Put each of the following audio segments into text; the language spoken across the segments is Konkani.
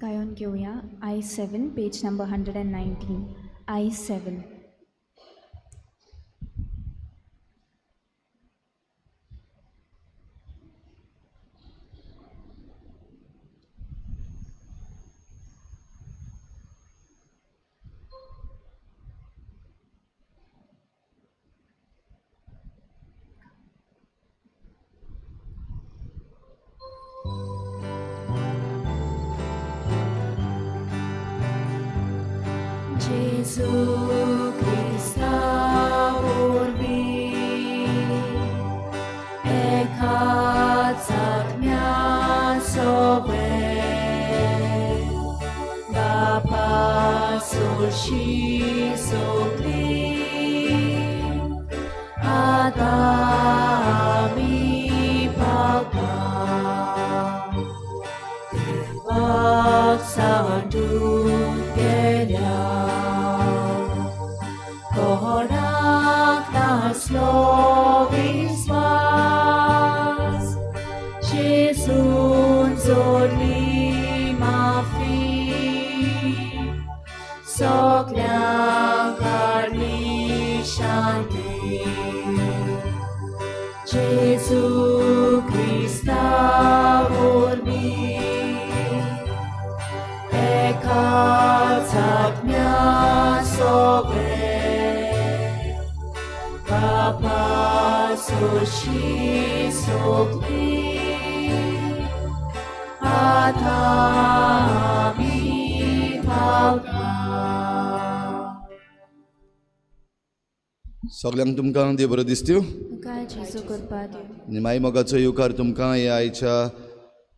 कायन घेऊया I7 page number 119. I7. Jesu Christa vorbi, ekațat miasowe, da pasul și socli, adami paga, devak santu Korak nas lovis vas, Jesus zorli ma fi, soglia carni shanti. Jesu Christa vorbi, ekațat miasowe, pasul și socli, atami paga. सगळ्यांक तुमकां देव बरो दिसत्यो काय जेजू करपा दिव. निमाई मोगाचो येवकार तुमकां ह्या आयच्या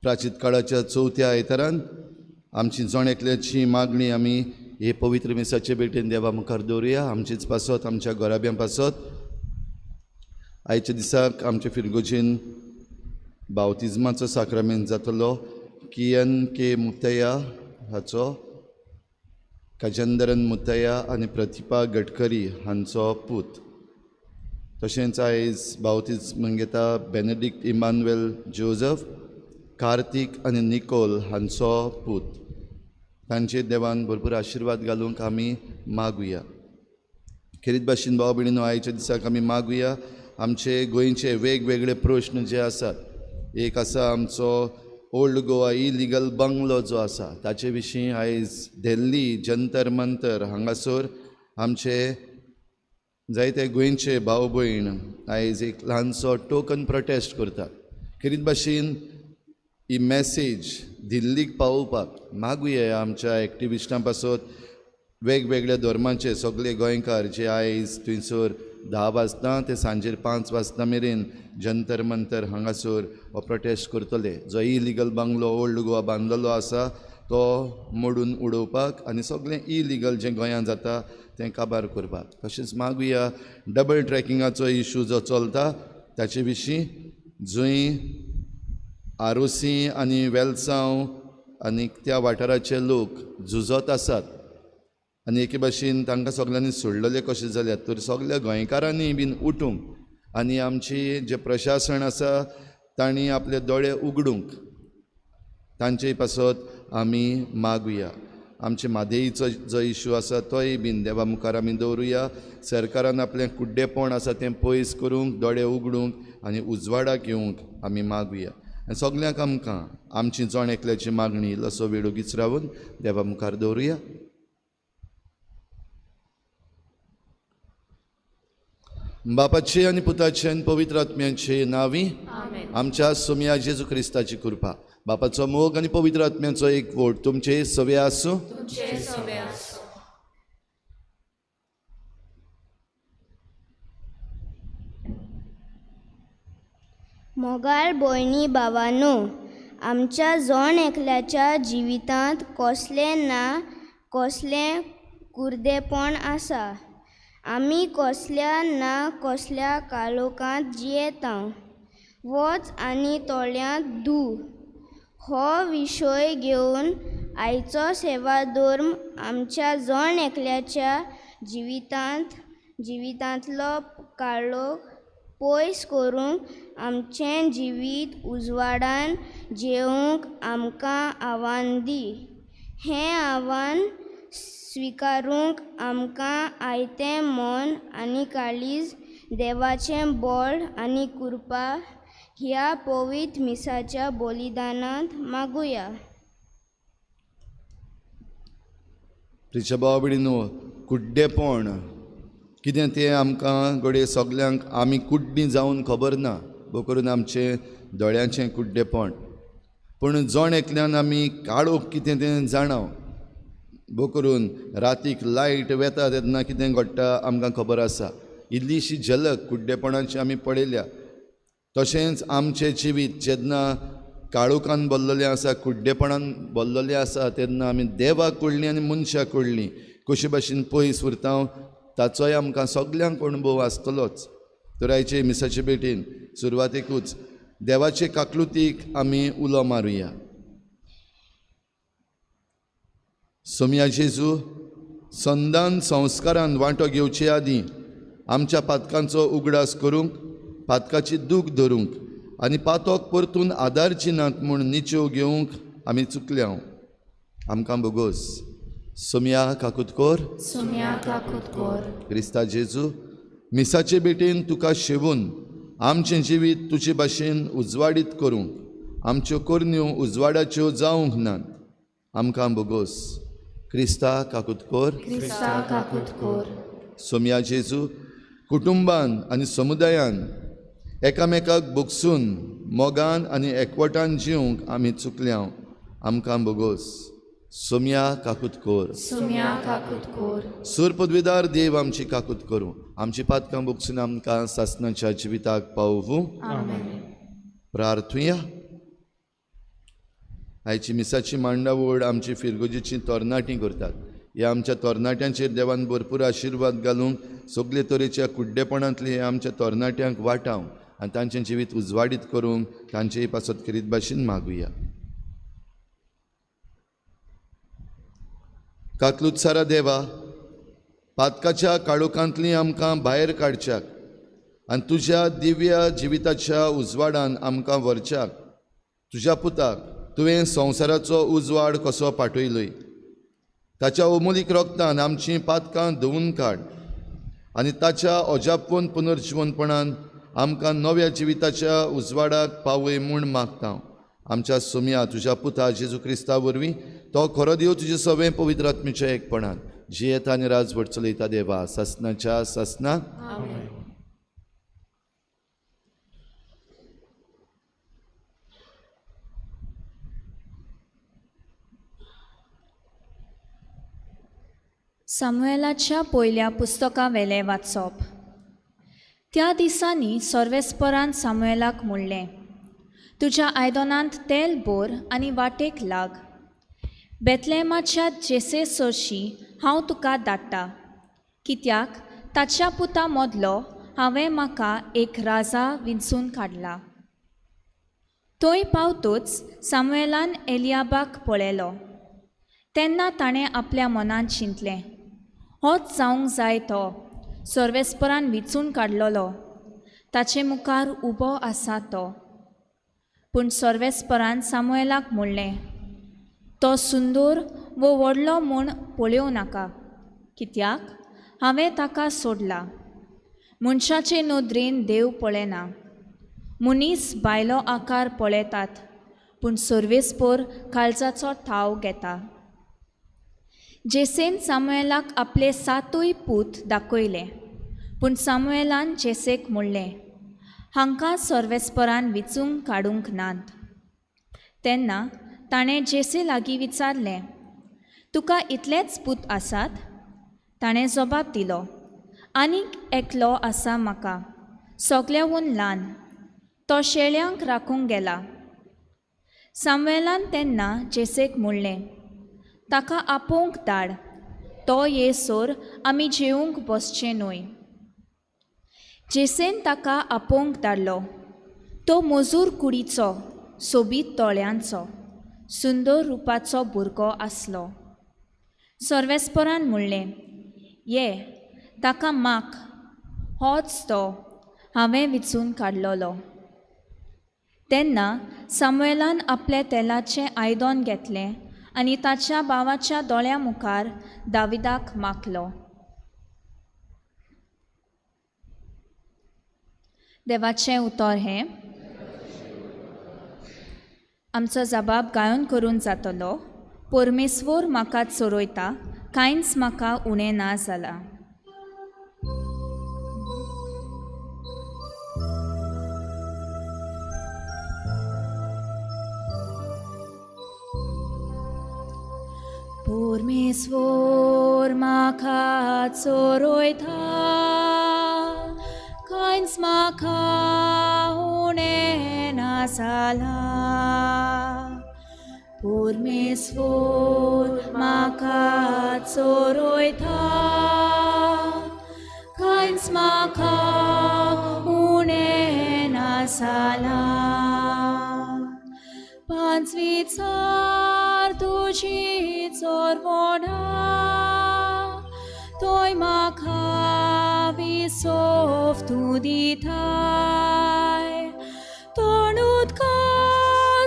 प्राचीत काळाच्या चवथ्या आयतारान आमची जण एकल्याची मागणी आमी हे पवित्र मिसाचे भेटेन देवा मुखार दवरुया. आमचीच पासत आमच्या घराब्यां पासत आयच्या दिसाक आमच्या फिरगोजीन बावतिजमाचो साक्रामेंत जातलो. कियन के मुतया हाचो गजेंद्रन मुतया आनी प्रतिभा गडकरी हांचो पूत. तशेंच आयज बावतिजम घेता बेनेडिक्ट इमानुएल जोझफ, कार्तिक आनी निकोल हांचो पूत. तांचे देवान भरपूर आशिर्वाद घालूंक आमी मागुया. खेरीत भाशेन भाव भयणीनो, आयच्या दिसाक आमी मागुया आमचे गोंयचे वेगवेगळे प्रश्न जे आसात. एक आसा आमचो ओल्ड गोवा इलिगल बंगलो जो आसा ताचे विशीं आयज दिल्ली जंतर मंतर हांगासर आमचे जायते गोंयचे भाव भयण आयज एक ल्हानसो टोकन प्रोटेस्ट करतात. खेरीत भाशेन ही मॅसेज दिल्लीक पावोवपाक मागुया आमच्या एक्टिविस्टां पासत वेगवेगळ्या धर्माचे सगळे गोंयकार जे आयज थंयसर 10 वाजता ते सांजेर 5 वाजता मेरेन जंतर मंतर हांगासर हो प्रोटेस्ट करतले. जो इलिगल बंगलो ओल्ड गोवा बांदलेलो आसा तो मोडून उडोवपाक आनी सगळें इलिगल जें गोंयांत जाता तें काबार करपाक. तशेंच मागुया डबल ट्रॅकिंगाचो इशू जो चलता ताचे विशीं जंय आरोसी आनी वेलसांव आनी त्या वाठाराचे लोक झुजत आसात आनी एके भाशेन तांकां सगळ्यांनी सोडलेले कशें जाल्यात, तर सगळ्या गोंयकारांनी बीन उठूंक आनी आमची जे प्रशासन आसा तांणी आपले दोळे उगडूंक तांचे पासत आमी मागुया. आमचे म्हादेईचो जो इशू आसा तोय बीन देवा मुखार आमी दवरुया. सरकारान आपलें कुड्डेपण आसा तें पयस करूंक, दोळे उगडूंक आनी उजवाडाक येवंक आमी मागुया. आनी सगल्यांक आमकां आमची जण एकल्याची मागणी इल्लोसो वेळ ओगीच रावन देवा मुखार दवरुया. बापाचे आनी पुताचे आनी पवित्र आत्म्याचे नांवी आमच्या सोम्या जेजू क्रिस्ताची कृपा, बापाचो मोग आनी पवित्र आत्म्याचो एक वोट तुमचे सवे आसूं. मोगाळ भयणी भावांनो, आमच्या जण एकल्याच्या जिवितांत कसलें ना कसलें कुर्देपण आसा. आमी कसल्या ना कसल्या कालोखांत जियेता. वच आनी तोळ्यांत धू हो विशय घेवन आयचो सेवा धर्म आमच्या जण एकल्याच्या जिवितांतलो काळोख पयस करूंक आमचें जिवीत उजवाडान जेवंक आमकां आव्हान दी. हें आव्हान स्विकारूंक आमकां आयतें मन आनी काळीज देवाचें बळ आनी कृपा ह्या पवित्र मिसाच्या बलिदानांत मागुया. प्रिच्या भाव भयणीनो, कुड्डेपण कितें तें आमकां घडये सगल्यांक आमी कुड्डी जावन खबर ना, भो करून आमचें दोळ्यांचें कुड्डेपण. पूण जण एकल्यान आमी काळोख कितें तें जाणाव, भो करून रातीक लायट वेता तेन्ना कितें घडटा आमकां खबर आसा. इल्लीशी झलक कुड्डेपणाची आमी पळयल्या. तशेंच आमचें जिवीत जेन्ना काळोखान भरलेलें आसा, कुड्डेपणान भरलेलें आसा, तेन्ना आमी देवाक कुडलीं आनी मनशाक कुडलीं कशे भाशेन पयस उरता ताचोय आमकां सगल्यांक अणभव आसतलोच. तर आयचे मिसाचे भेटेन सुरवातेकूच देवाचे काकलुतीक आमी उलो मारुया. सोम्या जेजू, संदान संस्कारान वांटो घेवचे आदीं आमच्या पातकांचो उगडास करूंक, पातकाची दूख धरूंक आनी पातोक परतून आदारची नात म्हूण निच्यो घेवंक आमी चुकल्या. आमकां बोगोस. सोम्या काकुतकोर, सोम्या काकुतकोर. क्रिस्ता जेजू, मिसाचे भेटेन तुका शेवून आमचें जिवीत तुजे भाशेन उजवाडीत करूंक आमच्यो कोरन्यो उजवाडाच्यो जावंक नात. आमकां बोगोस. क्रिस्ता काकुतकोर, क्रिस्ता काकुतकोर. सोम्या जेजू, कुटुंबान आनी समुदायान एकामेकाक बोगसून मोगान आनी एकवटान जिवंक आमी चुकल्या. आमकां बोगोस. सोम्या काकुतकोर, सोम्या काकुतकोर. सूर पदवीदार देव आमची काकूत करूं, आमची पातकां बोगसून आमकां सासणाच्या जिविताक पावूं. आमेन. प्रार्थुया. आयची मिसाची मांडावळ आमची फिरगोजीची तरणाटीं करतात. ह्या आमच्या तरणाट्यांचेर देवान भरपूर आशिर्वाद घालूंक सगळे तरेच्या कुड्डेपणांतले हे आमच्या तरणाट्यांक वाटाव आनी तांचें जिवीत उजवाडीत करूंक तांचेय पासत करीत भाशेन मागुया. काकलुतसारा देवा, पातकाच्या काळोखांतलीं आमकां भायर काडच्याक आनी तुज्या दिव्य जिविताच्या उजवाडान आमकां व्हरच्याक तुज्या पुताक तुवें संवसाराचो उजवाड कसो पाठयलोय. ताच्या अमोलीक रोगतान आमचीं पातकां धुवून काड आनी ताच्या अजापून पुनर्जिवनपणान आमकां नव्या जिविताच्या उजवाडाक पावय म्हूण मागता. आमच्या सोम्या तुज्या पुता जेजू क्रिस्ता वरवीं तो खरो देव तुजे सवें पवित्र आत्मेच्या एकपणान जियेता आनी राजवट चलयता देवा, सासणाच्या सासणाक. सामुएलाच्या पयल्या पुस्तका वेले वाचप. त्या दिसांनी सर्वेस्परान सामुएलाक म्हणलें, तुज्या आयदनांत तेल बोर आनी वाटेक लाग. बेतलेमाच्या जेसे सरशी हांव तुका धाडटा, कित्याक ताच्या पुता मदलो हांवें म्हाका एक राजा विंचून काडला. थंय पावतूच सामुएलान एलियाबाक पळयलो. तेन्ना ताणें आपल्या मनांत चिंतलें, होच जावंक जाय तो सर्वेस्परान विंचून काडलोलो, ताचे मुखार उबो आसा तो. पूण सर्वेस्परान सामुएलाक म्हणलें, तो सुंदर वो व्हडलो म्हूण पळोवं नाका, कित्याक हांवें ताका सोडला. मनशाचे नदरेन देव पळयना. मनीस भायलो आकार पळयतात, पूण सर्वेस्पर काळजाचो ठाव घेता. जेसेन सामुएलाक आपले 7 पूत दाखयले, पूण सामुएलान जेसेक म्हणलें, हांकां सर्वेस्परान विचूंक काडूंक नात. तेन्ना ताणें जेसे लागीं विचारलें, तुका इतलेच पूत आसात? ताणें जबाब दिलो, आनीक एकलो आसा म्हाका, सगळ्याहून ल्हान. तो शेळ्यांक राखूंक गेला. सामुएलान तेन्ना जेसेक म्हणलें, ताका आपोवंक धाड. तो येसोर आमी जेवंक बसचें न्हय. जेसेन ताका आपोवंक धाडलो. तो मजूर कुडीचो, सोबीत तोळ्यांचो, सुंदर रुपाचो भुरगो आसलो. सर्वेस्परान म्हणलें, ये ताका माग, होच तो हांवें विचून काडलोलो. तेन्ना सामुएलान आपले तेलाचें आयदन घेतलें आनी ताच्या भावाच्या दोळ्या मुखार दाविदाक मागलो. देवाचें उतर हें: आमचो जबाब गायन करून जातलो. परमेश्वर म्हाका चोरयता, कांयच म्हाका उणें ना जालां. परमेश्वर म्हाका चोरयता, कांयच म्हाका उणें ना जालां. परमेश्वर म्हाका चोरयता, कांयच म्हाका उणें ना जालां. पांच विचार तुजी चोरवणा, तोय म्हाका विसोफ तूं दिताय. तोणूत का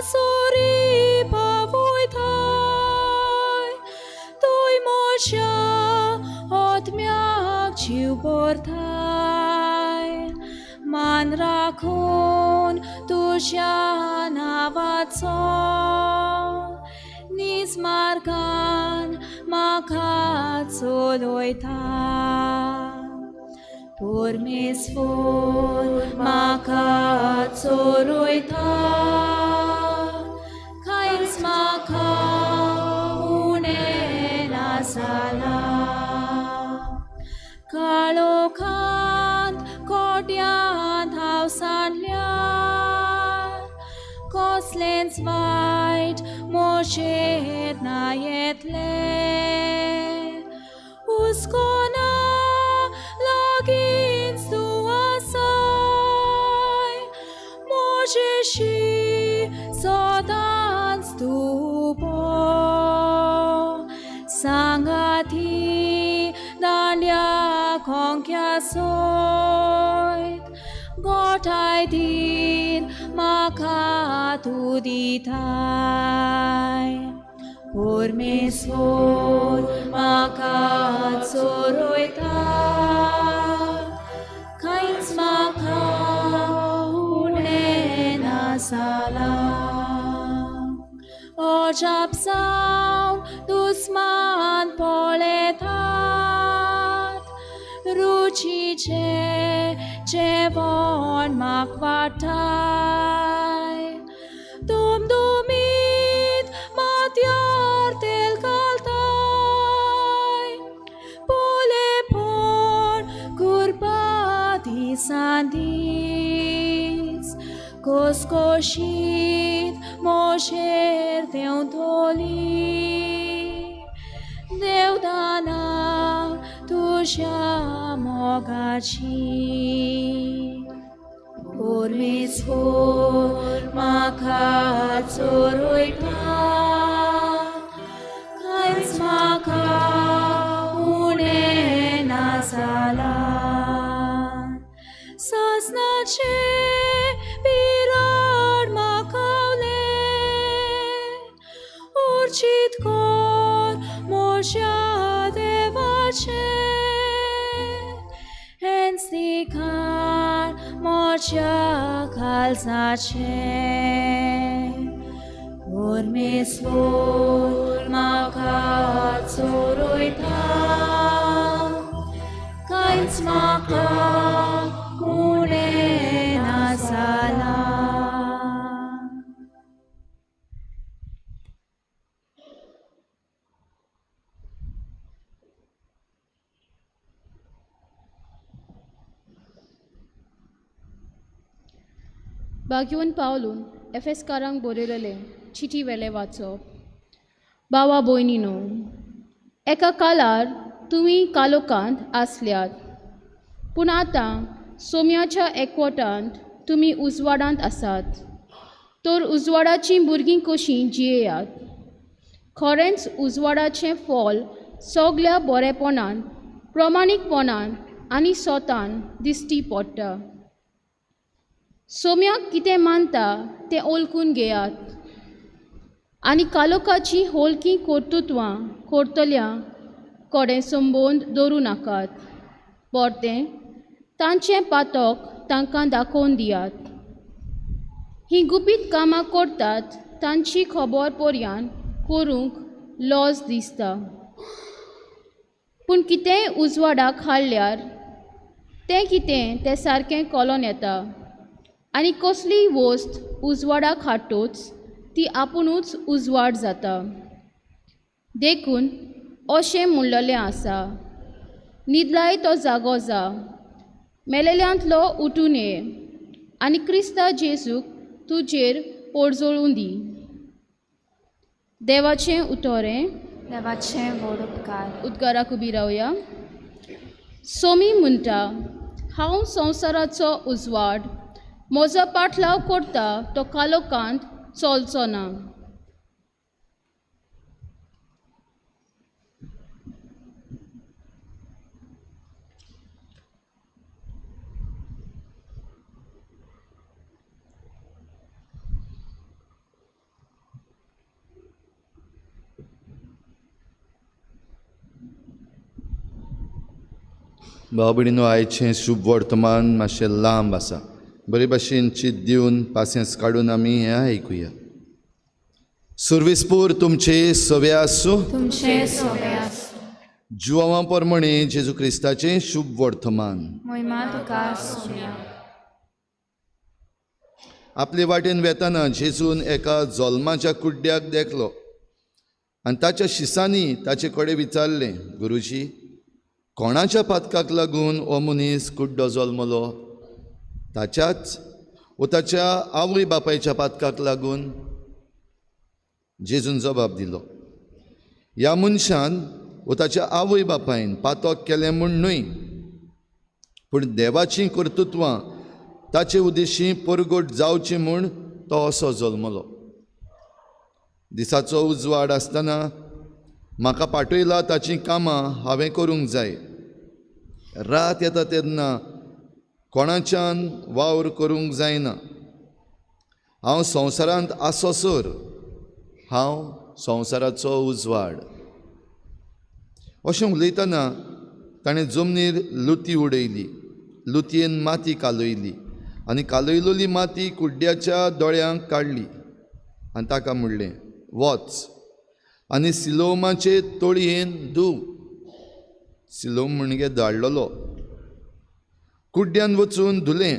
सोरी पावयताय, तोय म्हज्या आत्म्याक जीव भरताय. मान राखून तुज्या नांवाचो, नीज मार्गान म्हाका चलयता. परमेश्वर म्हाका चोरयता, कांयच म्हाका उणें ना जालां. काळोखांत कोट्यांत हांव सांडल्यार, कसलेंच वायट म्हजेर ना येतलें. हुस्कोना लागींच तूं आसाय, म्हजेशी सदांच तूं उबो. सांगाती दांड्या खोंक्या सयत, गोठाय धीर म्हाका तूं दिताय. परमेश्वर म्हाका चोरयता, कांयच म्हाका उणें ना जालां. अजाप जावन दुस्मान पळयतात, रुचीचें जेवण म्हाका वाडटाय. दुमदुमीत माथ्यार तेल घालताय, पोलेपण करपा दिसान दीस. कसकशीत म्हजेर देंवतली, देवदाना तुज्या मोगाची. परमेश्वर म्हाका चोरयता, कांयच म्हाका उणें ना जालां. सजनाचे पिराड म्हाकावले, उर्चीत कर म्हज्या देवाचे. हेंच दिखार म्हज्या काळजाचे. परमेश्वर म्हाका चोरयता, कांयच म्हाका उणें ना जालां. बागेवन पावलून एफेसकारांक बरयलेलें चिटी वेले वाचप. भावा भयणीनो, एका काळार तुमी कालोखांत आसल्यात, पूण आतां सोम्याच्या एकवटांत तुमी उजवाडांत आसात. तर उजवाडाचीं भुरगीं कशीं जियेयात. खरेंच उजवाडाचें फळ सगल्या बरेपणान, प्रमाणीकपणान आनी सोतान दिश्टी पडटा. सोम्याक कितें मानता तें ओळखून घेयात. आनी कालोखाची होलकी कर्तुत्वां करतल्या कडेन संबंद दवरूं नाकात, परतें तांचें पातक तांकां दाखोवन दियात. हीं गुपीत कामां करतात तांची खबर पर्यान करूंक लॉस दिसता. पूण कितेंय उजवाडाक हाडल्यार तें कितें तें सारकें कळोन येता आनी कसलीय वस्त उजवाडाक हाडटूच ती आपुणूच उजवाड जाता. देखून अशें म्हणलेलें आसा, न्हिदलाय तो जागो जा, मेलेल्यांतलो उठून ये आनी क्रिस्ता जेजूक तुजेर पोरजोळून दी. देवाचें उतोरें. देवाचें व्हड उपकार. उद्गाराक उबी रावया. सोमी म्हणटा, हांव संवसाराचो उजवाड, म्हजो पाटलाव करता तो कालोखांत चलचो ना. भाव भयणीनो, आयचें शुभ वर्तमान मातशें लांब आसा. बरे भाशेन चीत दिवन पासियेंस काडून आमी हें आयकुया. सुर्विसपूर तुमचे सवे आसूं. तुमचे सवे आसूं. जुवां पोरमणे जेजू क्रिस्ताचें शुभ वर्तमान. महिमा तुका सोम्या. आपले वाटेन वेताना जेजून एका जल्माच्या कुड्ड्याक देखलो आनी ताच्या शिसांनी ताचे कडेन विचारलें, गुरुजी, कोणाच्या पातकाक लागून हो मनीस कुड्डो जल्मलो? ताच्याच वो ताच्या आवय बापायच्या पातकाक लागून? जेजून जबाब दिलो, ह्या मनशान वो ताच्या आवय बापायन पातक केलें म्हूण न्हय, पूण देवाचीं कर्तुत्वां ताचे उद्देशी परगट जावची म्हूण तो असो जल्मलो. दिसाचो उजवाड आसतना म्हाका पाठयला ताचीं कामां हांवें करूंक जाय. रात येता तेन्ना कोणाच्यान वावर करूंक जायना. हांव संवसारांत आसोसर हांव संवसाराचो उजवाड. अशें उलयतना ताणें जमनीर लुती उडयली, लुतयेन माती कालयली आनी कालयलोली माती कुड्ड्याच्या दोळ्यांक काडली आनी ताका म्हणलें, वच आनी सिलोमाचे तळयेन धूव. सिलोम म्हणजे धाडलोलो. कुड्ड्यान वचून धुलें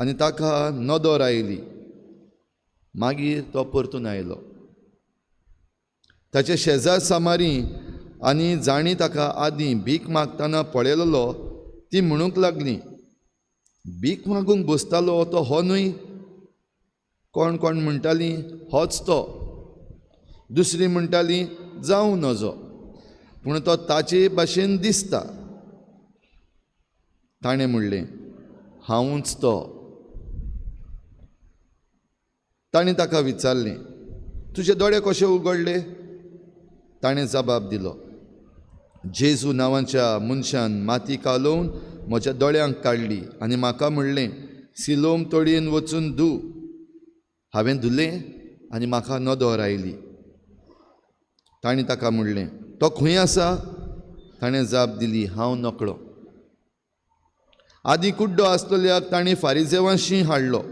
आनी ताका नदर आयली. मागीर तो परतून आयलो. ताचे शेजार सामारी आनी जाणी ताका आदीं भीक मागतना पळयलोलो ती म्हणूंक लागलीं, भीक मागूंक बसतालो तो हो न्हय? कोण कोण म्हणटालीं, होच तो. दुसरी म्हणटालीं, जावं नजो, पूण तो ताचे भाशेन दिसता. ताणें म्हणलें, हांवूच तो. ताणें ताका विचारलें, तुजे दोळे कशे उगडले? ताणें जबाब दिलो, जेजू नांवाच्या मनशान माती कालोवन म्हज्या दोळ्यांक काडली आनी म्हाका म्हणलें, सिलोम तळयेन वचून धू. हांवें धुलें आनी म्हाका नदर आयली. ताणें ताका म्हणलें, तो खंय आसा? ताणें जाप दिली, हांव नकळो. आदीं कुड्डो आसलेल्याक ताणें फारिजेवांशी हाडलो.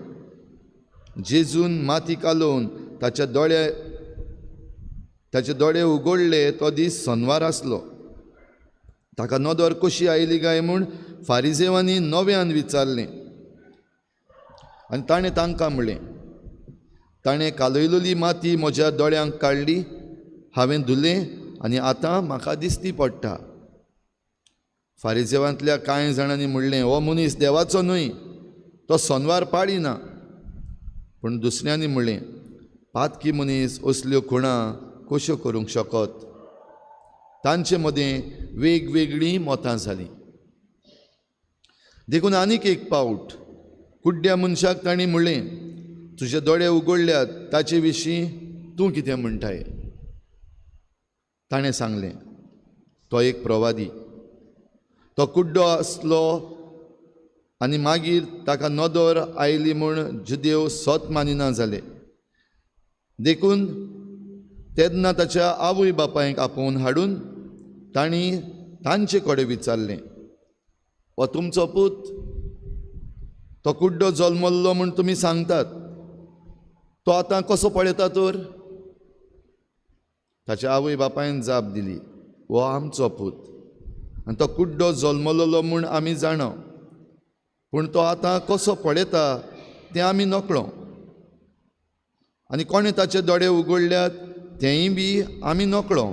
जेजून माती कालोवन ताचे दोळे उगडले तो दीस शनवार आसलो. ताका नदर कशी आयली काय म्हूण फारिजेवांनी नव्यान विचारलें आनी ताणें तांकां म्हणलें, ताणें कालयलोली माती म्हज्या दोळ्यांक काडली, हांवें धुलें आनी आतां म्हाका दिसती पडटा. फारिजेवांतल्या कांय जाणांनी म्हणलें, हो मनीस देवाचो न्हय, तो शनवार पाळिना. पूण दुसऱ्यांनी म्हणलें, पातकी मनीस असल्यो खुणां कश्यो करूंक शकत? तांचे मदें वेगवेगळीं मतां जालीं. देखून आनीक एक पावट कुड्ड्या मनशाक तांणी म्हणलें, तुजे दोळे उगडल्यात, ताचे विशीं तूं कितें म्हणटाय? ताणें सांगलें, तो एक प्रवादी. तो कुड्डो आसलो आनी मागीर ताका नदर आयली म्हूण जुदेव सत मानिना जाले. देखून तेन्ना ताच्या आवय बापायक आपोवन हाडून तांणी तांचे कडेन विचारलें, हो तुमचो पूत? तो कुड्डो जल्मल्लो म्हूण तुमी सांगतात, तो आतां कसो पळयता तर? ताच्या आवय बापायन जाप दिली, हो आमचो पूत, आनी तो कुड्डो जल्मलोलो म्हूण आमी जाणा, पूण तो आतां कसो पळयता तें आमी नकळो, आनी कोणें ताचे दोळे उगडल्यात तेंय बी आमी नकळो.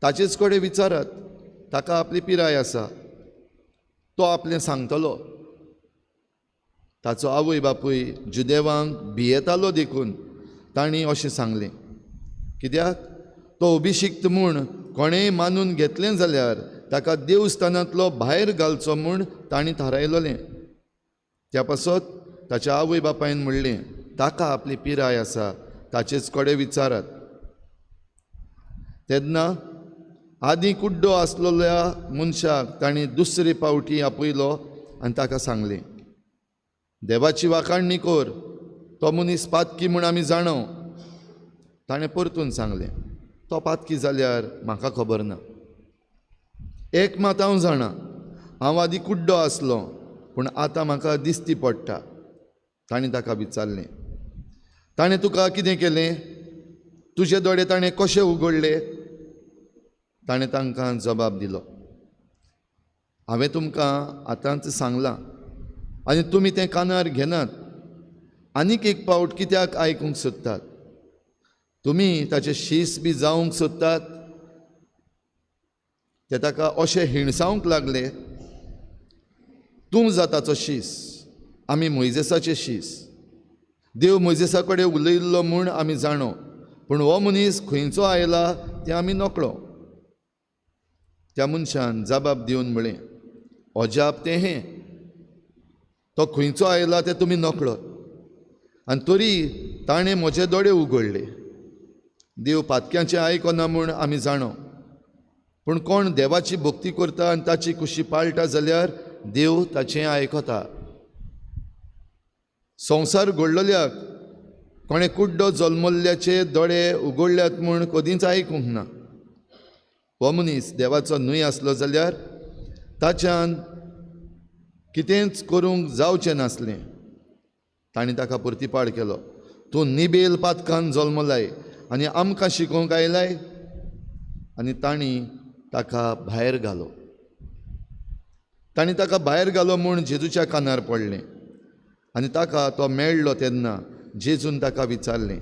ताचेच कडेन विचारात, ताका आपली पिराय आसा, तो आपलें सांगतलो. ताचो आवय बापूय जुदेवांक भियेतालो देखून तांणी अशें सांगलें, कित्याक तो अभिशिक्त म्हूण कोणेंय मानून घेतलें जाल्यार ताका देवस्थानांतलो भायर घालचो म्हूण तांणी थारायलोलें. त्या पासत ताच्या आवय बापायन म्हणलें, ताका आपली पिराय आसा, ताचेच कडेन विचारात. तेन्ना आदीं कुड्डो आसलेल्या मनशाक तांणी दुसरे पावटी आपयलो आनी ताका सांगलें, देवाची वाखाणणी कर, तो मनीस पातकी म्हूण आमी जाणो. ताणें परतून सांगलें, तो पातकी जाल्यार म्हाका खबर ना. एक मात हांव जाणा, हांव आदीं कुड्डो आसलो, पूण आतां म्हाका दिसती पडटा. ताणें ताका विचारलें, ताणें तुका कितें केलें? तुजे दोळे ताणें कशे उगडले? ताणें तांकां जबाब दिलो, हांवें तुमकां आतांच सांगलां आनी तुमी तें कानार घेनात. आनीक एक पावट कित्याक आयकूंक सोदतात? तुमी ताचे शीस बी जावंक सोदतात? ते ताका अशें हिणसावंक लागले, तूं जाताचो शीस, आमी मोइजेसाचे शीस. देव मोइजेसा कडेन उलयल्लो म्हूण आमी जाणो, पूण हो मनीस खंयचो आयला तें आमी नकळो. त्या मनशान जबाब दिवन म्हळें, अजाप तें हें, तो खंयचो आयला तें तुमी नकळो, आनी तरी ताणें म्हजे दोळे उगडले. देव पातक्यांचें आयकना म्हूण आमी जाणो, पूण कोण देवाची भक्ती करता आनी ताची कुशी पाळटा जाल्यार देव ताचें आयकता. संवसार घडलोल्याक कोणें कुड्डो जल्मल्ल्याचे दोळे उगडल्यात म्हूण कधीच आयकूंक ना. हो मनीस देवाचो न्हय आसलो जाल्यार ताच्यान कितेंच करूंक जावचें नासलें. ताणें ताका प्रतिपाड केलो, तूं निबेल पातकान जल्मलाय आनी आमकां शिकोवंक आयलाय? आनी तांणी ताका भायर घालो. तांणी ताका भायर घालो म्हूण जेजूच्या कानार पडलें. आनी ताका तो मेळ्ळो तेन्ना जेजून ताका विचारलें,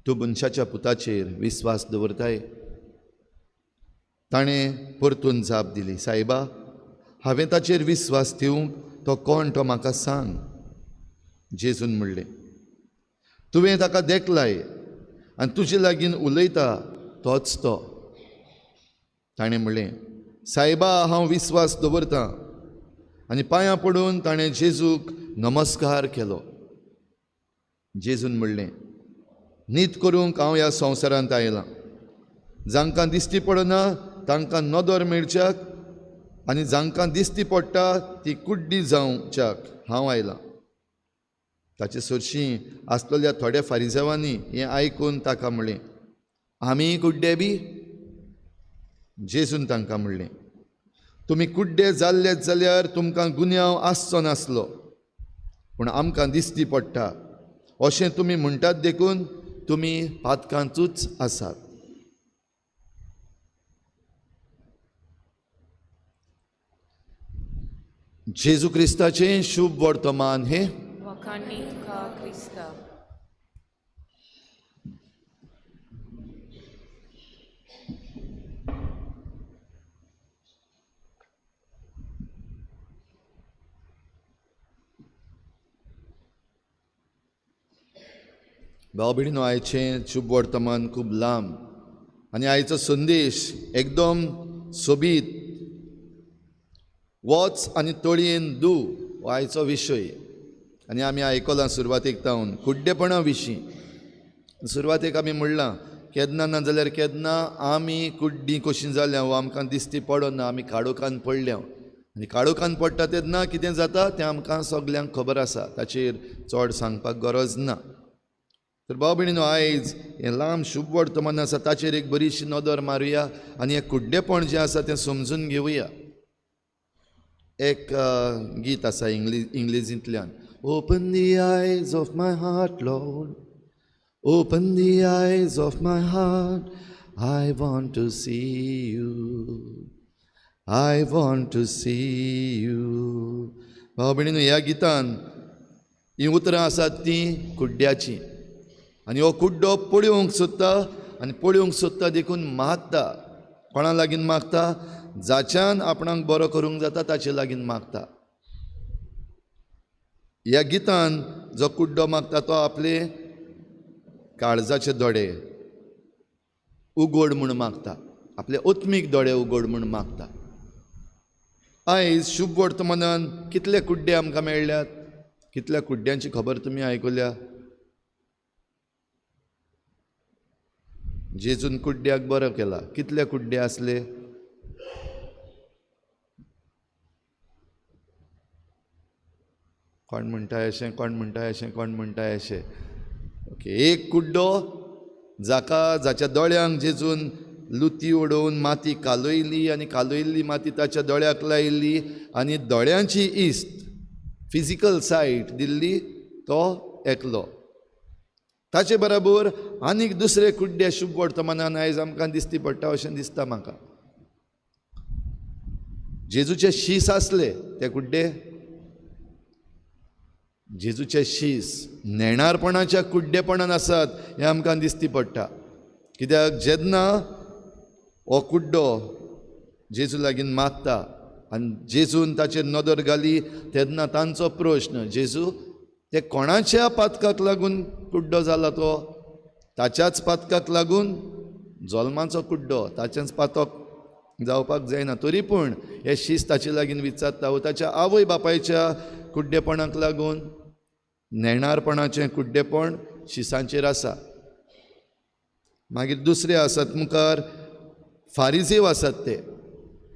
तूं मनशाच्या पुताचेर विस्वास दवरताय? ताणें परतून जाप दिली, सायबा, हांवें ताचेर विस्वास दिवंक तो कोण तो म्हाका सांग. जेजून म्हणलें, तुवें ताका देखलाय आनी तुजे लागीं उलयता तोच तो. ताणें म्हणलें, सायबा, हांव विस्वास दवरतां. आनी पांयां पडून ताणें जेजूक नमस्कार केलो. जेजून म्हणलें, न्हीद करूंक हांव ह्या संवसारांत आयलां. जांकां दिश्टी पडना तांकां नदर मेळच्याक आनी जांकां दिश्टी पडटा ती कुड्डी जावच्याक हांव आयलां. ताचे सुरशीं आसलेल्या थोड्या फारिजेवांनी हें आयकून ताका म्हणलें, आमी कुड्डे बी? जेजून तांकां म्हणलें, तुमी कुड्डे जाल्लेच जाल्यार तुमकां गुन्यांव आसचो नासलो, पूण आमकां दिश्टी पडटा अशें तुमी म्हणटात देखून तुमी पातकांतूच आसात. जेजू क्रिस्ताचें शुभ वर्तमान हें Wakanika Krista. भाव भयणीनो, आयचें शुभ वर्तमान खूब लांब आनी आयचो संदेश एकदम सोबीत. वच आनी तळयेन दू हो आयचो विशय आनी आमी आयकलां सुरवातेक तावन कुड्डेपणा विशीं. सुरवातेक आमी म्हणलां केन्ना ना जाल्यार केन्ना आमी कुड्डी कशीं जाल्या वो आमकां दिश्टी पडना, आमी काळोखान पडल्या. आनी काळोखान पडटा तेन्ना कितें जाता तें आमकां सगल्यांक खबर आसा, ताचेर चड सांगपाक गरज ना. तर भाव भयणीनो, आयज हें लांब शुभ वर्तमान आसा ताचेर एक बरीशी नदर मारुया आनी हें कुड्डेपण जें आसा तें समजून घेवया. एक गीत आसा इंग्लिशींतल्यान, open the eyes of my heart lord, open the eyes of my heart, I want to see you, I want to see you. भाव भयणीनो, ह्या गितान हीं उतरां आसात तीं कुड्ड्याचीं, आनी हो कुड्डो पळयोवंक सोदता आनी पळयोवंक सोदता देखून मागता. कोणा लागीं मागता? जाच्यान आपणाक बरो करूंक जाता ताचे लागीं मागता. ह्या गितान जो कुड्डो मागता तो आपले काळजाचे दोळे उगड म्हूण मागता, आपले ओत्मीक दोळे उगड म्हूण मागता. आयज शुभ वर्तमानान कितले कुड्डे आमकां मेळ्ळ्यात, कितल्या कुड्ड्यांची खबर तुमी आयकल्या. जेजून कुड्ड्याक बरो केला. कितले कुड्डे आसले? कोण म्हणटाय अशें, कोण म्हणटाय अशें, कोण म्हणटाय अशें. ओके, एक कुड्डो जाच्या दोळ्यांक जेजून लुती उडोवन माती कालोयली आनी कालोयल्ली माती ताच्या दोळ्याक लायिल्ली आनी दोळ्यांची इस्त फिजिकल सायट दिल्ली तो एकलो. ताचे बरोबर आनीक दुसरे कुड्डे शुभ वर्तमानान आयज आमकां दिसती पडटा अशें दिसता म्हाका. जेजूचे शीस आसले ते कुड्डे, जेजूचे शीस नेणारपणाच्या कुड्डेपणान आसात हें आमकां दिसती पडटा. कित्याक जेन्ना हो कुड्डो जेजू लागीं मागता आनी जेजून ताचेर नदर घाली तेन्ना तांचो प्रश्न, जेजू ते कोणाच्या पातकाक लागून कुड्डो जाला तो? ताच्याच पातकाक लागून? जल्माचो कुड्डो ताचेंच पातक जावपाक जायना. तरी पूण हे शीस ताचे लागीं विचारता, वो ताच्या आवय बापायच्या कुड्डेपणाक लागून? नेणारपणाचें कुड्डेपण शिसांचेर आसा. मागीर दुसरे आसात मुखार फारिजेव आसात ते.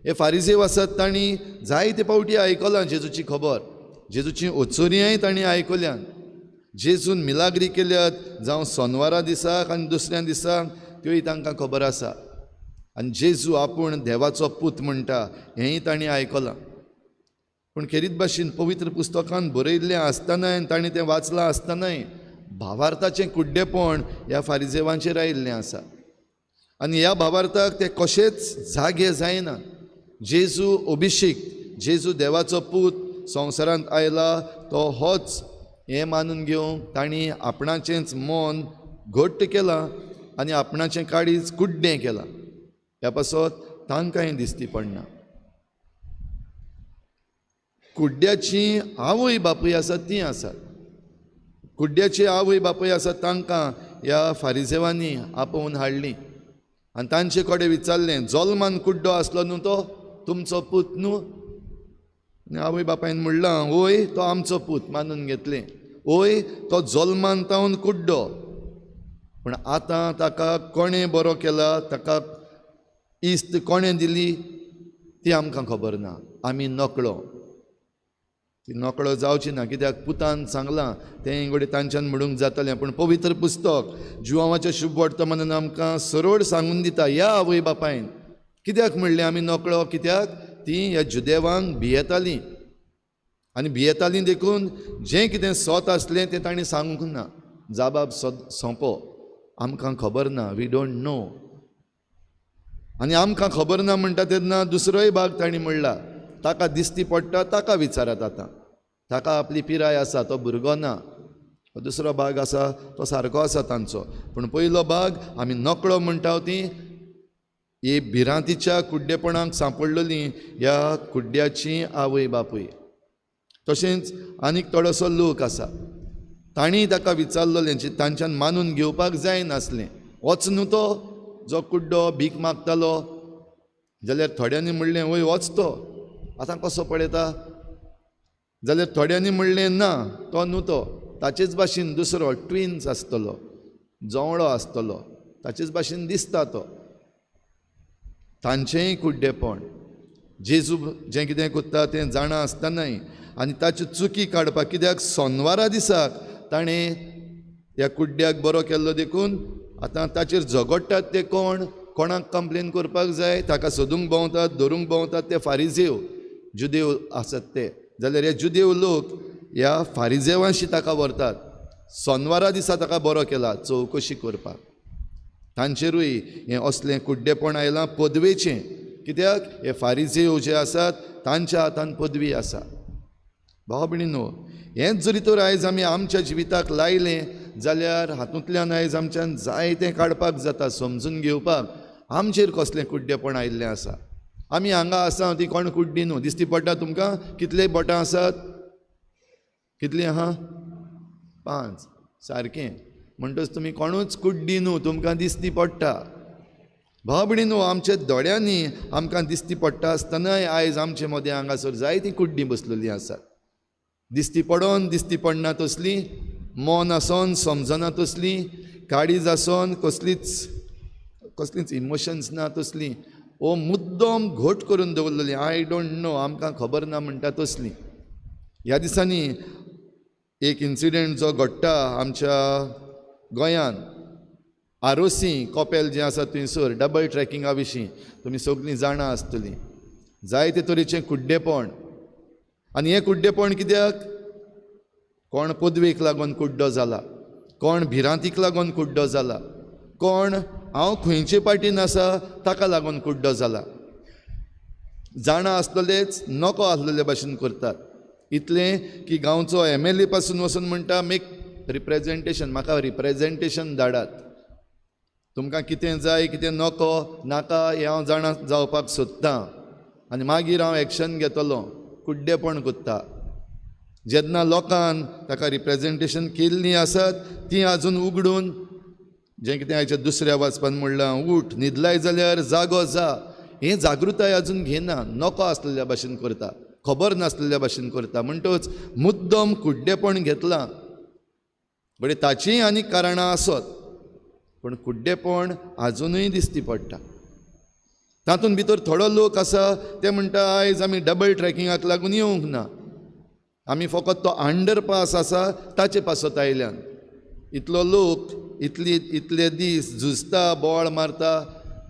हे फारिजेव आसात तांणी जायते फावटी आयकलां जेजूची खबर, जेजूची ओचोरियाय तांणी आयकल्यान. जेजून मिलाग्री केल्यात जावं सोनवारा दिसाक आनी दुसऱ्या दिसाक त्योय तांकां खबर आसा. आनी जेजू आपूण देवाचो पूत म्हणटा हेंय तांणी आयकलां. पूण खेरीत भाशेन पवित्र पुस्तकांत बरयल्लें आसतनाय तांणी तें वाचलां आसतनाय भावार्थाचें कुड्डेपण ह्या फारिजेवांचेर आयिल्लें आसा. आनी ह्या भावार्थाक ते कशेच जागे जायना. जेजू अभिषेक, जेजू देवाचो पूत संवसारांत आयला तो होच हें मानून घेवंक तांणी आपणाचेंच मन घट्ट केलां आनी आपणाचें काळीज कुड्डें केलां. ह्या पासत तांकांय दिसती पडना. कुड्ड्याची आवय बापूय आसात तीं आसात. कुड्ड्याची आवय बापूय आसात तांकां ह्या फारिजेवांनी आपोवन हाडलीं आनी तांचे कडेन विचारलें, जल्मान कुड्डो आसलो न्हू तो तुमचो पूत न्हू? आनी आवय बापायन म्हणलां, ओय तो आमचो पूत मानून घेतलें. ओय तो जल्मान तावन कुड्डो, पूण आतां ताका कोणें बरो केला, ताका इस्त कोणें दिली ती आमकां खबर ना. आमी नकळो. ती नकळो जावची ना, कित्याक पुतान सांगलां तें घडये तांच्यान म्हणूंक जातलें. पूण पवित्र पुस्तक जुवांवाच्या शुभ वर्तमानान आमकां सरळ सांगून दिता ह्या आवय बापायन. कित्याक म्हणलें आमी नकळो? कित्याक तीं ह्या जुदेवांक भियेतालीं आनी भियेतालीं देखून जें कितें सोत आसलें तें तांणी सांगूंक ना. जाबाब सोंपो, आमकां खबर ना, वी डोंट नो. आनी आमकां खबर ना म्हणटा तेन्ना दुसरोय भाग तांणी म्हणला, ताका दिसती पडटा ताका विचारात. आतां ताका आपली पिराय आसा, तो भुरगो ना. दुसरो भाग आसा तो सारको आसा तांचो. पूण पयलो भाग आमी नकळो म्हणटा ती ही भिरांतीच्या कुड्डेपणाक सांपडलेलीं ह्या कुड्ड्याची आवय बापूय. तशेंच आनीक थोडोसो लोक आसा, तांणी ताका विचारलेलें, तांच्यान मानून घेवपाक जाय नासलें. वच न्हू तो जो कुड्डो भीक मागतालो? जाल्यार थोड्यांनी म्हणलें वय वच तो. आतां कसो पळयता? जाल्यार थोड्यांनी म्हणलें ना तो न्हू तो, ताचेच भाशेन दुसरो ट्विन्स आसतलो, जवळो आसतलो, ताचेच भाशेन दिसता तो. तांचेंय कुड्डेपण. जेजू जें कितें कोत्ता तें जाणा आसतनाय आनी ताच्यो चुकी काडपाक, कित्याक सोनवारा दिसाक ताणें ह्या कुड्ड्याक बरो केल्लो देखून आतां ताचेर झगडटात ते कोणाक कंप्लेन करपाक जाय, ताका सोदूंक भोंवतात, धरूंक भोंवतात ते फारिजेव जुदेव आसत ते. जाल्यार हे जुदेव लोक ह्या फारिजेवांशी ताका व्हरतात. सोनवारा दिसा ताका बरो केला चवकशी करपाक. तांचेरूय हें असलें कुड्डेपण आयलां पदवेचें. कित्याक हे फारिजेव जे आसात तांच्या हातान पदवी आसा. भाव भयणीनो, हेंच जरी तर आयज आमी आमच्या जिविताक लायलें जाल्यार हातूंतल्यान आयज आमच्यान जायतें काडपाक जाता, समजून घेवपाक आमचेर कसलें कुड्डेपण आयिल्लें आसा. आमी हांगा आसा ती कोण कुड्डी न्हू. दिसती पडटा तुमकां कितले बोटां आसात? कितलीं आहा? 5. सारकें. म्हणटच तुमी कोणूच कुड्डी न्हू, तुमकां दिसती पडटा. भाव भयणीनो, आमच्या दोळ्यांनी आमकां दिसती पडटा आसतनाय आयज आमचे मदें हांगासर जायतीं कुड्डी बसलेलीं आसात. दिसती पडोन दिसती पडना तसलीं, मन आसोन समजना तसलीं, काळीज आसोन कसलींच इमोशन्स ना तसलीं, ओ मुद्दम घोट करून दवरलेलीं, आय डोंट नो, आमकां खबर ना म्हणटा तसलीं. ह्या दिसांनी एक इन्सिडेंट जो घडटा आमच्या गोंयांत, आरोसी कॉपेल जें आसा थंयसर डबल ट्रॅकिंगा विशीं तुमी सगळीं जाणा आसतलीं. जायते तरेचें कुड्डेपण. आनी हें कुड्डेपण कित्याक? कोण पदवेक लागून कुड्डो जाला, कोण भिरांतीक लागून कुड्डो जाला, कोण हांव खंयचे पार्टीन आसा ताका लागून कुड्डो जाला. जाणा आसतलेच नको आसलेले भाशेन करतात. इतलें की गांवचो MLA पासून वचून म्हणटा मेक रिप्रेजेंटेशन, म्हाका रिप्रेजेंटेशन धाडात. तुमकां कितें जाय कितें नको नाका हें हांव जाणा जावपाक सोदतां आनी मागीर हांव एक्शन घेतलों. कुड्डेपण कोत्ता. जेन्ना लोकान ताका रिप्रेजेंटेशन केल्लीं आसात तीं आजून उगडून जें कितें हाच्या दुसऱ्या वाचपान म्हणलां उठ न्हिदलाय जाल्यार जागो जा, हें जागृताय आजून घेना. नको आसलेल्या भाशेन करता, खबर नासलेल्या भाशेन करता. म्हणटच मुद्दम कुड्डेपण घेतलां. बरें, ताचीय आनीक कारणां आसत, पूण कुड्डेपण आजुनूय दिसती पडटा. तातूंत भितर थोडो लोक आसा ते म्हणटा आयज आमी डबल ट्रॅकिंगाक लागून येवंक ना, आमी फकत तो अंडरपास आसा ताचे पासत आयल्यान. इतलो लोक इतले दीस झुजता, बोवाळ मारता,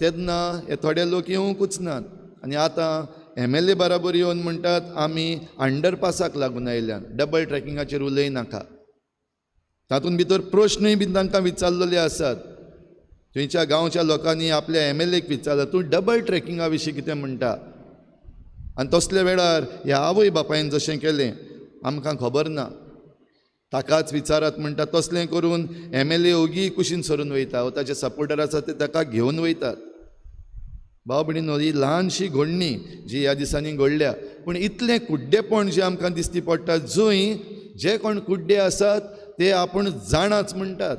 तेन्ना हे थोडे लोक येवंकूच नात. आनी आतां MLA बराबर येवन म्हणटात आमी अंडरपासाक लागून आयल्यान, डबल ट्रॅकिंगाचेर उलयनाका. तातूंत भितर प्रश्नूय बी तांकां विचारलेले आसात. थंयच्या गांवच्या लोकांनी आपल्या MLAक विचारलें तूं डबल ट्रॅकिंगा विशीं कितें म्हणटा. आनी तसल्या वेळार ह्या आवय बापायन जशें केलें आमकां खबर ना, ताकाच विचारात म्हणटा. तसलें करून MLA ओगी कुशीन सरून वयता, वा ताचे सपोर्टर आसा ते ताका घेवन वयतात. भाव भयणीनो, ही ल्हानशी घडणी जी ह्या दिसांनी घडल्या, पूण इतलें कुड्डेपण जें आमकां दिसती पडटा, जंय जे कोण कुड्डे आसात ते आपूण जाणाच म्हणटात.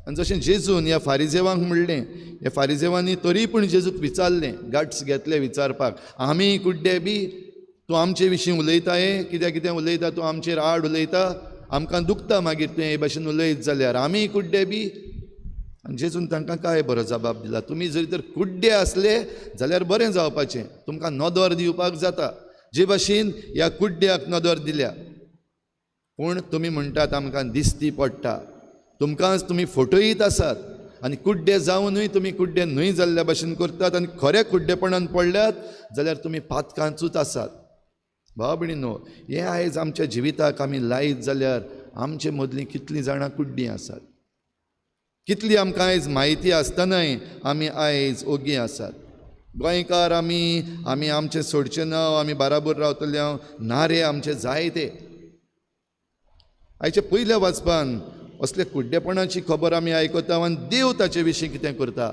आनी जशें जेजून ह्या फारिजेवांक म्हणलें, ह्या फारिजेवांनी तरी पूण जेजूक विचारलें, गट्स घेतले विचारपाक, आमी कुड्डे बी, तूं आमचे विशीं उलयता कितें उलयता, तूं आमचेर आड उलयता, आमकां दुखता मागीर तुवें हे भाशेन उलयत जाल्यार, आमी कुड्डे बी. आनी जेजून तांकां काय बरो जबाब दिला, तुमी जरी तर कुड्डे आसले जाल्यार बरें जावपाचें, तुमकां नदर दिवपाक जाता, जे भाशेन ह्या कुड्ड्याक नदर दिल्या. पूण तुमी म्हणटात आमकां दिसती पडटा, तुमकांच तुमी फटयत आसात आनी कुड्डे जावनूय तुमी कुड्डे न्हय जाल्ल्या भाशेन करतात आनी खऱ्या कुड्डेपणान पडल्यात जाल्यार तुमी पातकांचूच आसात. भाव भयणीनो, हें आयज आमच्या जिविताक आमी लायत जाल्यार आमचे मदलीं कितलीं जाणां कुड्डीं आसात. कितली आमकां आयज म्हायती आसतनाय आमी आयज ओगी आसात. गोंयकार आमी आमचें सोडचें ना, आमी बाराबर रावतले हांव ना रे, आमचे जायते. आयच्या पयल्या वाचपान असले कुड्डेपणाची खबर आमी आयकता आनी देव ताचे विशीं कितें करता.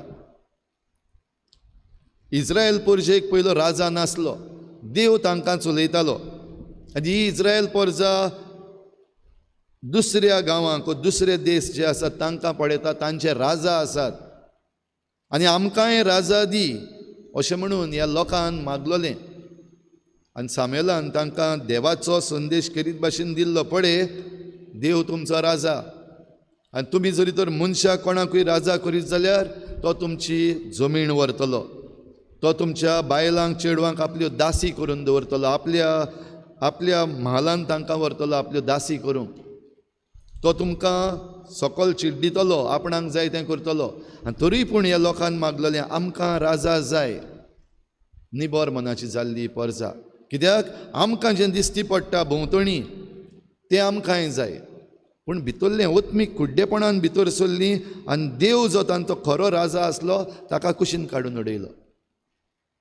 इस्रायल पोरजेक पयलो राजा नासलो, देव तांकां चलयतालो. आनी ही इस्रायल पोरजा दुसऱ्या गांवांक वा दुसरे देश जे आसात तांकां पळयता, तांचे राजा आसात. आनी आमकांय राजा दी अशें म्हणून ह्या लोकान मागलोलें. आनी सामुएलान तांकां देवाचो संदेश करीत भाशेन दिल्लो, पळय देव तुमचो राजा, आनी तुमी जरी तर मनशाक कोणाकूय राजा करीत जाल्यार तो तुमची जमीन व्हरतलो, तो तुमच्या बायलांक चेडवांक आपल्यो दासी करून दवरतलो, आपल्या म्हालांत तांकां व्हरतलो आपल्यो दासी करूंक. तो तुमकां सकल चीट दितलो, आपणाक जाय तें करतलो. आनी तरी पूण ह्या लोकांन मागलेलें आमकां राजा जाय. निबोर मनाची जाल्ली परजा. कित्याक आमकां जें दिश्टी पडटा भोंवतणी तें आमकांय जाय. पूण भितरलें ओत्मीक कुड्डेपणान भितर सरलीं आनी देव जो तांचो खरो राजा आसलो ताका कुशीन काडून उडयलो.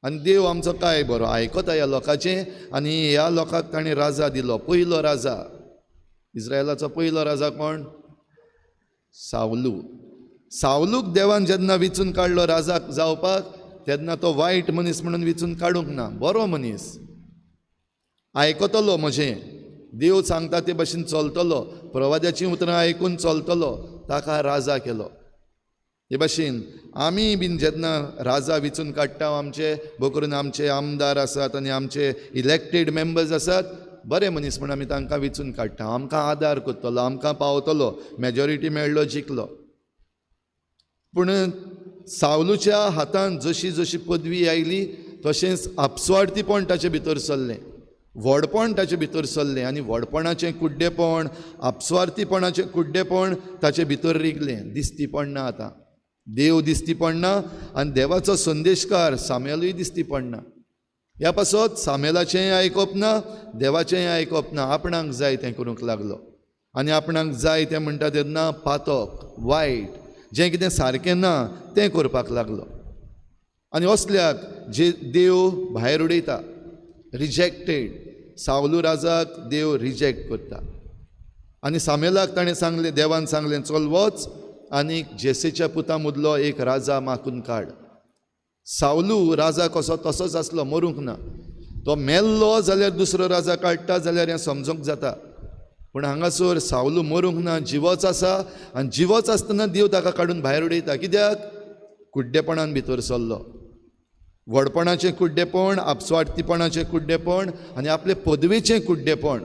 आनी देव आमचो काय बरो आयकता ह्या लोकांचें आनी ह्या लोकांक ताणें राजा दिलो. पयलो राजा, इस्रायलाचो पयलो राजा कोण? सावलू. सावलूक देवान जेन्ना विचून काडलो राजा जावपाक तेन्ना तो वायट मनीस म्हणून विचून काडूंक ना, बरो मनीस. आयकतलो म्हजें, देव सांगता ते भाशेन चलतलो, प्रवाद्याचीं उतरां आयकून चलतलो, ताका राजा केलो. हे भाशेन आमी बीन जेन्ना राजा विचून काडटा आमचे, भो करून आमचे आमदार आसात आनी आमचे इलेक्टेड मेंबर्स आसात, बरे मनीस म्हूण आमी तांकां विचून काडटा. आमकां आदार करतलो, आमकां पावतलो, मेजॉरिटी मेळ्ळो, जिखलो. पूण सावलूच्या हातांत जशी जशी पदवी आयली तशेंच आपसवार्थीपण ताचे भितर सरलें, व्हडपण ताचे भितर सरलें आनी व्हडपणाचें कुड्डेपण, आपसवार्थीपणाचें कुड्डेपण ताचे भितर रिगलें. दिसती पडना आतां. देव दिसती पडना आनी देवाचो संदेशकार सामेलूय दिसती पडना. ह्या पासत सामेलाचेंय आयकप ना, देवाचेंय आयकप ना. आपणाक जाय तें करूंक लागलो. आनी आपणाक जाय तें म्हणटा तेन्ना पातक, वायट, जें कितें सारकें ना तें करपाक लागलो. आनी असल्याक जे देव भायर उडयता, रिजेक्टेड, सावलू राजाक देव रिजेक्ट करता. आनी सामेलाक ताणें सांगलें, देवान सांगलें, चल वच आनी जेसेच्या पुता मदलो एक राजा मागून काड. सावलू राजा कसो तसोच आसलो, मरूंक ना. तो मेल्लो जाल्यार दुसरो राजा काडटा जाल्यार हें समजूंक जाता. पूण हांगासर सावलू मरूंक ना, जिवोच आसा आनी जिवोच आसतना देव ताका काडून भायर उडयता. कित्याक? कुड्डेपणान भितर सरलो. व्हडपणाचें कुड्डेपण, आपसवार्थीपणाचें कुड्डेपण आनी आपले पदवेचें कुड्डेपण,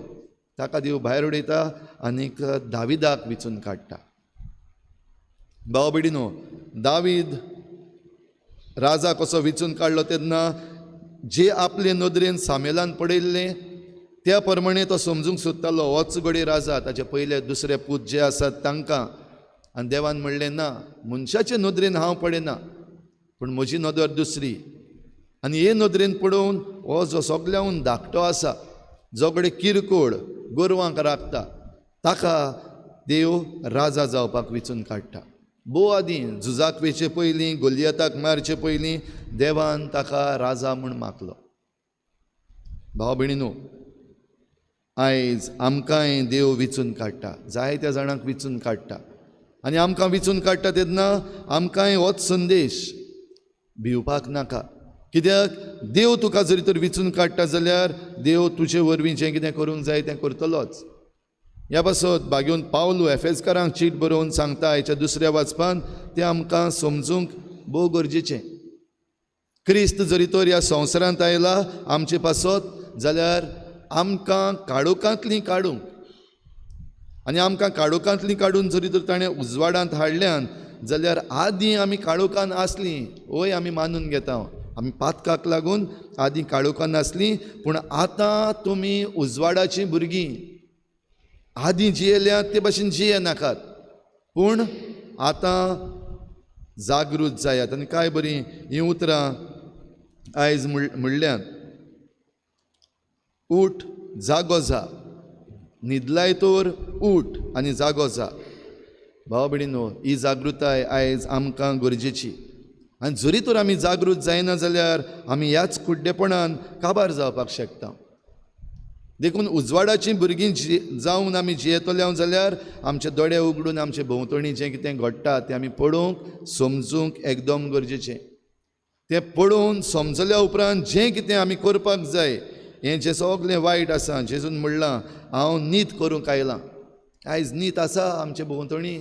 ताका देव भायर उडयता आनीक दाविदाक विचून काडटा. भाव भयणीनो, दावीद राजा कसो विचून काडलो तेन्ना जे आपले नदरेन सामेलान पडयल्लें त्या प्रमाणे तो समजूंक सोदतालो, होच घडी राजा, ताचे पयले दुसरे पूत जे आसात तांकां. आनी देवान म्हणलें, ना, मनशाचे नदरेन हांव पडयना, पूण म्हजी नदर दुसरी. आनी हे नदरेन पडोवन हो जो सगळ्याहून धाकटो आसा, जो कडेन किरकोळ गोरवांक राखता, ताका देव राजा जावपाक विचून काडटा. भोव आदीं झुजाक वेचे पयलीं, गोलियताक मारचे पयलीं देवान ताका राजा म्हूण मागलो. भाव भयणीनो, आयज आमकांय देव विचून काडटा, जायत्या जाणांक विचून काडटा. आनी आमकां विचून काडटा तेन्ना आमकांय होच संदेश, भिवपाक नाका. कित्याक देव तुका जरी तर विचून काडटा जाल्यार देव तुजे वरवीं जें कितें करूंक जाय तें करतलोच. ह्या पासत बागेवन पावलू एफेसकारांक चीट बरोवन सांगता हेच्या दुसऱ्या वाचपान, तें आमकां समजूंक भोव गरजेचें. क्रिस्त जरी तर ह्या संवसारांत आयला आमचे पासत, जाल्यार आमकां काळोखांतलीं काडूंक आनी आमकां काळोखांतलीं काडून जरी तर ताणें उजवाडांत हाडल्यान जाल्यार आदीं आमी काळोखान आसलीं, वय आमी मानून घेता, आमी पातकाक लागून आदीं काळोखान आसलीं. पूण आतां तुमी उजवाडाचीं भुरगीं. आदीं जियेल्यात ते भाशेन जिये नाकात, पूण आतां जागृत जायात. आनी काय बरीं हीं उतरां आयज म्हणल्यात, उठ, जागो जा, न्हिदलाय तर उठ आनी जागो जा. भाव भयणीनो, ही जागृताय आयज आमकां गरजेची. आनी जरी तर आमी जागृत जायना जाल्यार आमी ह्याच कुड्डेपणान काबार जावपाक शकता. देखून उजवाडाचीं भुरगीं जावन आमी जियेतल्यो जाल्यार आमचे दोळे उगडून आमचे भोंवतणी जें कितें घडटा तें आमी पळोवंक समजूंक एकदम गरजेचें. तें पळोवन समजल्या उपरांत जें कितें आमी करपाक जाय, हें जें सगळें वायट आसा, जेजून म्हणलां हांव नीत करूंक आयलां. आयज नीत आसा आमचे भोंवतणी,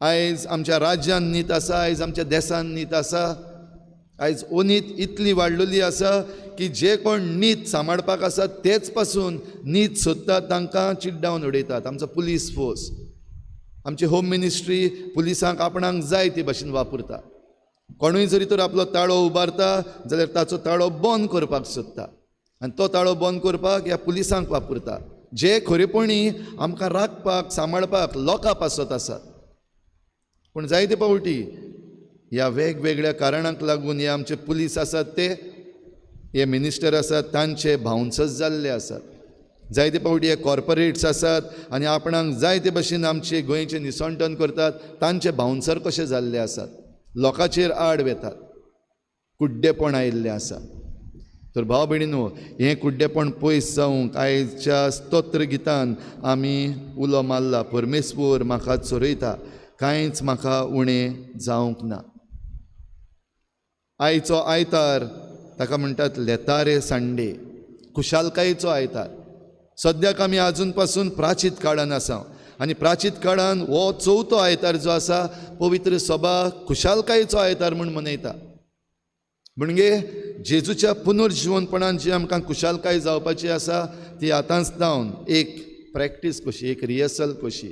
आयज आमच्या राज्यांत नीत आसा, आयज आमच्या देशांत नीत आसा. आयज अनीत इतली वाडलेली आसा की जे कोण नीत सांबाळपाक आसात तेच पासून नीत सोदतात तांकां चिड्डावन उडयतात. आमचो पुलीस फोर्स, आमची होम मिनिस्ट्री पुलिसांक आपणाक जाय ते भाशेन वापरता. कोणूय जरी तर आपलो ताळो उबारता जाल्यार ताचो ताळो बंद करपाक सोदता आनी तो ताळो बंद करपाक ह्या पुलिसांक वापरता. जे खरेपणी आमकां राखपाक सांबाळपाक लोकां पासत आसात. पूण जायते पावटी ह्या वेगवेगळ्या कारणांक लागून हे आमचे पुलीस आसात ते, हे मिनिस्टर आसात तांचे बाउन्सर्स जाल्ले आसात. जायते पावटी हे कॉर्पोरेट्स आसात आनी आपणाक जाय ते भशेन आमचे गोंयचें निसंटन करतात, तांचे बाउन्सर कशे जाल्ले आसात, लोकांचेर आड वेतात, कुड्डेपण आयिल्लें आसा. तर भाव भयणीनो, हें कुड्डेपण पयस जावंक आयच्या स्तोत्र गितान आमी उलो मारला, परमेश्वर म्हाका चोरयता, कांयच म्हाका उणें जावंक ना. आयचो आयतार ताका म्हणटात लेतारे संडे, खुशालकायेचो आयतार. सद्याक आमी आजून पासून प्राचीत काळान आसा आनी प्राचीत काळान हो चवथो आयतार जो आसा पवित्र सभा खुशालकायेचो आयतार म्हूण मनयता. म्हणजे जेजूच्या पुनर्जिवनपणान जी आमकां खुशालकाय जावपाची आसा ती आतांच जावन एक प्रॅक्टीस कशी, एक रिहर्सल कशी.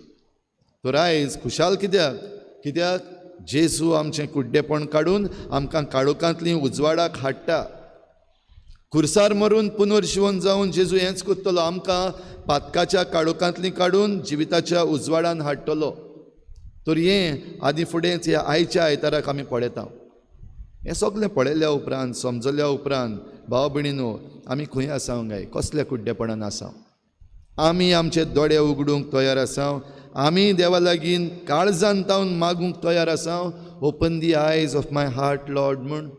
तर आयज खुशाल कित्याक जेजू आमचें कुड्डेपण काडून आमकां काळोखांतलीं उजवाडाक हाडटा. खुर्सार मरून पुनर्जिवन जावन जेजू हेंच करतलो, आमकां पातकाच्या काळोखांतलीं काडून जिविताच्या उजवाडान हाडटलो. तर हें आदी फुडेंच ह्या आयच्या आयताराक आमी पळयता. हें सगळें पळयल्या उपरांत, समजल्या उपरांत भाव भयणीनो, आमी खंय आसा काय, कसल्या कुड्डेपणान आसा? आमी आमचे दोळे उगडूंक तयार आसा. आमी देवा लागीं काळजान तावन मागूंक तयार आसा, open the eyes of my heart Lord म्हूण.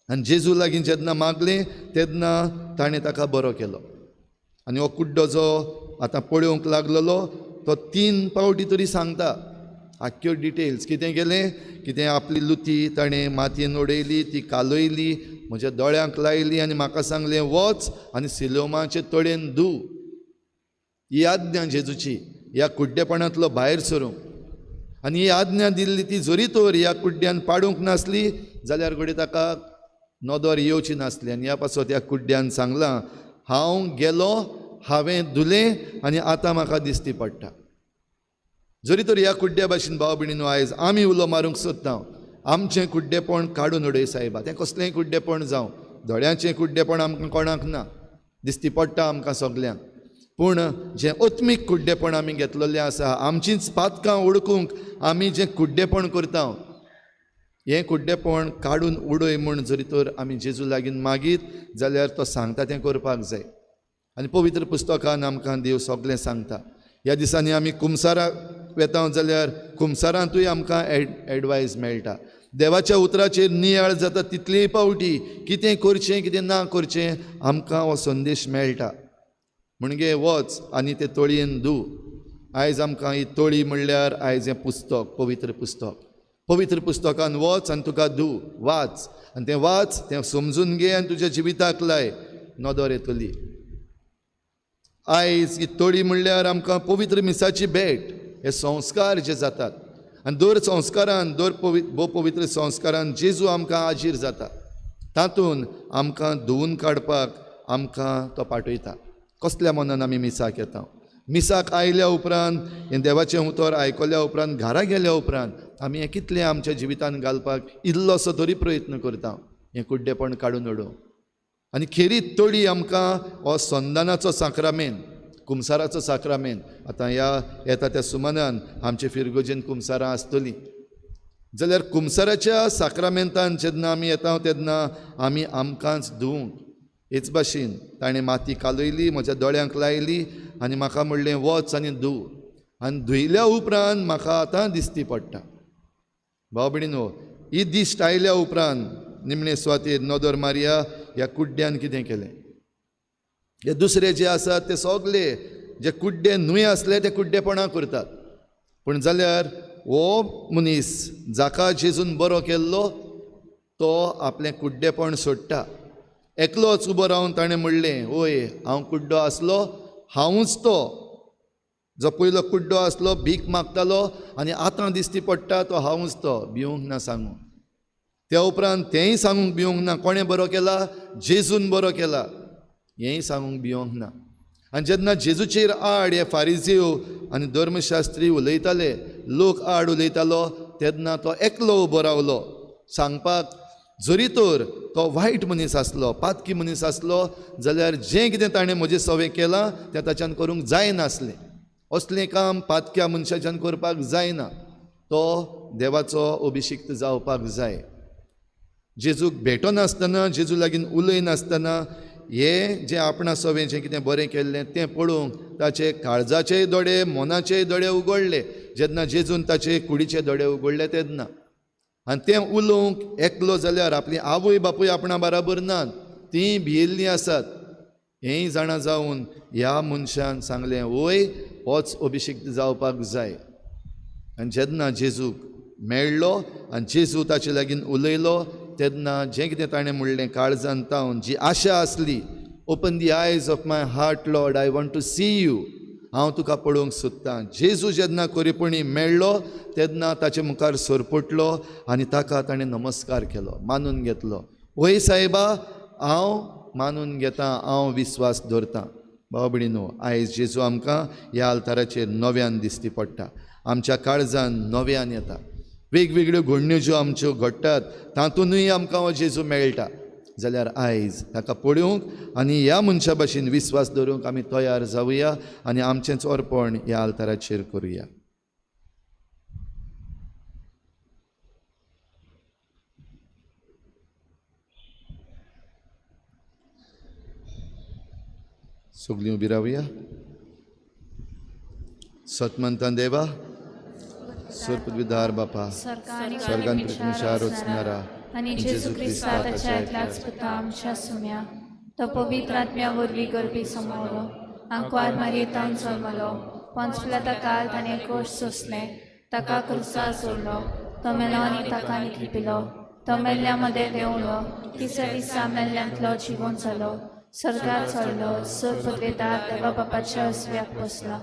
आनी जेजू लागीं जेन्ना मागलें तेन्ना ताणें ताका बरो केलो. आनी हो कुड्डो जो आतां पळोवंक लागलेलो तो 3 पावटी तरी सांगता आख्ख्यो डिटेल्स. कितें केलें, कितें आपली लुती ताणें मातयेन उडयली, ती कालयली, म्हज्या दोळ्यांक लायली आनी म्हाका सांगलें वच आनी सिलोमाचे तळयेन धू. ही आज्ञा जेजूची ह्या कुड्डेपणांतलो भायर सरूंक. आनी ही आज्ञा दिल्ली ती जरी तर ह्या कुड्ड्यान पाडूंक नासली जाल्यार घडये ताका नोदोर येवची नासली. आनी ह्या पासत ह्या कुड्ड्यान सांगलां, हांव गेलो, हांवें धुलें आनी आतां म्हाका दिश्टी पडटा. जरी तर ह्या कुड्ड्या भाशेन भाव भयणीनो आयज आमी उलो मारूंक सोदता, आमचें कुड्डेपण काडून उडय सायबा. तें कसलेंय कुड्डेपण जावं, दोळ्यांचें कुड्डेपण आमकां कोणाक ना, दिश्टी पडटा आमकां सगल्यांक. पूण जें ओत्मीक कुड्डेपण आमी घेतलेलें आसा, आमचींच पातकां उडकूंक आमी जें कुड्डेपण करता, हें कुड्डेपण काडून उडय म्हूण जरी तर आमी जेजू लागीं मागीत जाल्यार तो सांगता तें करपाक जाय. आनी पवित्र पुस्तकान आमकां देव सगळें सांगता. ह्या दिसांनी आमी कुमसाराक वेता जाल्यार कुमसारांतूय आमकां एडवायस मेळटा. देवाच्या उतराचेर नियाळ जाता तितलेय पावटी कितें करचें कितें ना करचें आमकां हो संदेश मेळटा. म्हणजे वच आनी तें तळयेन धू. आयज आमकां ही तळी म्हणल्यार आयज हें पुस्तक, पवित्र पुस्तक. पवित्र पुस्तकान वच आनी तुका धू, वाच आनी तें वाच, तें समजून घे आनी तुज्या जिविताक लाय, नोदोर येतली. आयज ही तळी म्हणल्यार आमकां पवित्र मिसाची भेट, हे संस्कार जे जातात. आनी दर संस्कारान, भोव पवित्र संस्कारान जेजू आमकां आजीर जाता. तातूंत आमकां धुवन काडपाक आमकां तो पाठयता. कसल्या मनान आमी मिसाक येता? मिसाक आयल्या उपरांत, हें देवाचें उतर आयकल्या उपरांत, घरा गेल्या उपरांत आमी हें कितलें आमच्या जिवितान घालपाक इल्लोसो तरी प्रयत्न करता हें कुड्डेपण काडून उडोवंक. आनी खेरीत तळी आमकां हो संदानाचो साक्रामेंत, कुमसाराचो साक्रामेंत. आतां येता त्या सुमानान आमचे फिरगोजेन कुमसारां आसतलीं जाल्यार कुमसाराच्या साक्रामेंतान जेन्ना आमी येता तेन्ना आमी आमकांच धुवंक. हेच भाशेन ताणें माती कालयली, म्हज्या दोळ्यांक लायली आनी म्हाका म्हणलें वच आनी धू. आनी धुयल्या उपरांत म्हाका आतां दिश्टी पडटा. भाव भयणीनो, ही दिश्ट आयल्या उपरांत निमणे सुवातेर नोदोर मारया ह्या कुड्ड्यान कितें केलें. हे दुसरे जे आसात ते सगळे जे कुड्डे न्हूय आसले ते कुड्डेपणां करतात. पूण जाल्यार हो मनीस जाका जेजून बरो केल्लो तो आपलें कुड्डेपण सोडटा. एकलोच उबो रावन ताणें म्हणलें, ओय हांव कुड्डो आसलो, हांवूच तो जो पयलो कुड्डो आसलो, भीक मागतालो आनी आतां दिश्टी पडटा तो हांवूच तो, भिवूंक ना सांगून. त्या उपरांत तेंय सांगूंक भिवूंक ना, कोणें बरो केला? जेजून बरो केला, हेंय सांगूंक भिवूंक ना. आनी जेन्ना जेजूचेर आड हे फारिजीव आनी धर्मशास्त्री उलयताले, लोक आड उलयतालो, तेन्ना तो एकलो उबो रावलो सांगपाक. जरी तर तो वायट मनीस आसलो, पातकी मनीस आसलो जाल्यार जें कितें ताणें म्हजे सवें केलां तें ताच्यान करूंक जायनासलें. असलें काम पातक्या मनशाच्यान करपाक जायना. तो देवाचो अभिशिक्त जावपाक जाय. जेजूक भेटो नासतना, जेजू लागीं उलयनासतना हें जें आपणा सवें जें कितें बरें केल्लें तें पळोवंक ताचे काळजाचेय दोळे, मनाचेय दोळे उगडले. जेन्ना जेजून ताचे कुडीचे दोळे उगडले तेन्ना, आनी तें उलोवंक एकलो जाल्यार आपली आवय बापूय आपणा बराबर नात, तीं भियेल्लीं आसात. हेंय जाणा जावन ह्या मनशान सांगलें, वय होच अभिशिक्त जावपाक जाय. आनी जेन्ना जेजूक मेळ्ळो आनी जेजू ताचे लागीं उलयलो तेन्ना जें कितें ताणें म्हणलें काळजांत तावन जी आशा आसली, open the eyes of my heart lord, I want to see you, हांव तुका पळोवंक सोदतां. जेजू जेन्ना कोरीपणी मेळ्ळो तेन्ना ताचे मुखार सरपटलो आनी ताका ताणें नमस्कार केलो, मानून घेतलो. वय सायबा, हांव मानून घेतां, हांव विस्वास दवरतां. भाव भयणीनो, आयज जेजू आमकां ह्या आल्ताराचेर नव्यान दिसती पडटा, आमच्या काळजान नव्यान येता. वेगवेगळ्यो घडण्यो ज्यो आमच्यो घडटात तातूंतूय आमकां हो जेजू मेळटा जाल्यार आयज ताका पळोवंक आनी ह्या मनशा भाशेन विस्वास दवरूंक आमी तयार जावया आनी आमचेंच अर्पण ह्या आल्ताराचेर करुया. सगळीं उबी रावया. सतमंतान देवा, सुरपदविदार बापा, स्वर्गांत पृथ्वीशार वचणारा आनी जेजू क्रिस्ता ताच्या एकल्याच पुता आमच्या सुम्या, तो पवित्र आत्म्या वरवीं करपी समोलो, आंकवार मारयेतान जल्मलो, पोंच काल ताणें कोश सोंसलें, ताका क्रुसार सोडलो, तो मेलो आनी ताका न्हिदपिलो, तो मेल्ल्या मदें देंवलो, तिसऱ्या दिसा मेल्ल्यांतलो जिवोन जालो, सर्गार चडलो, सुरपदविदार देवा बापाच्या उजव्याक बसला,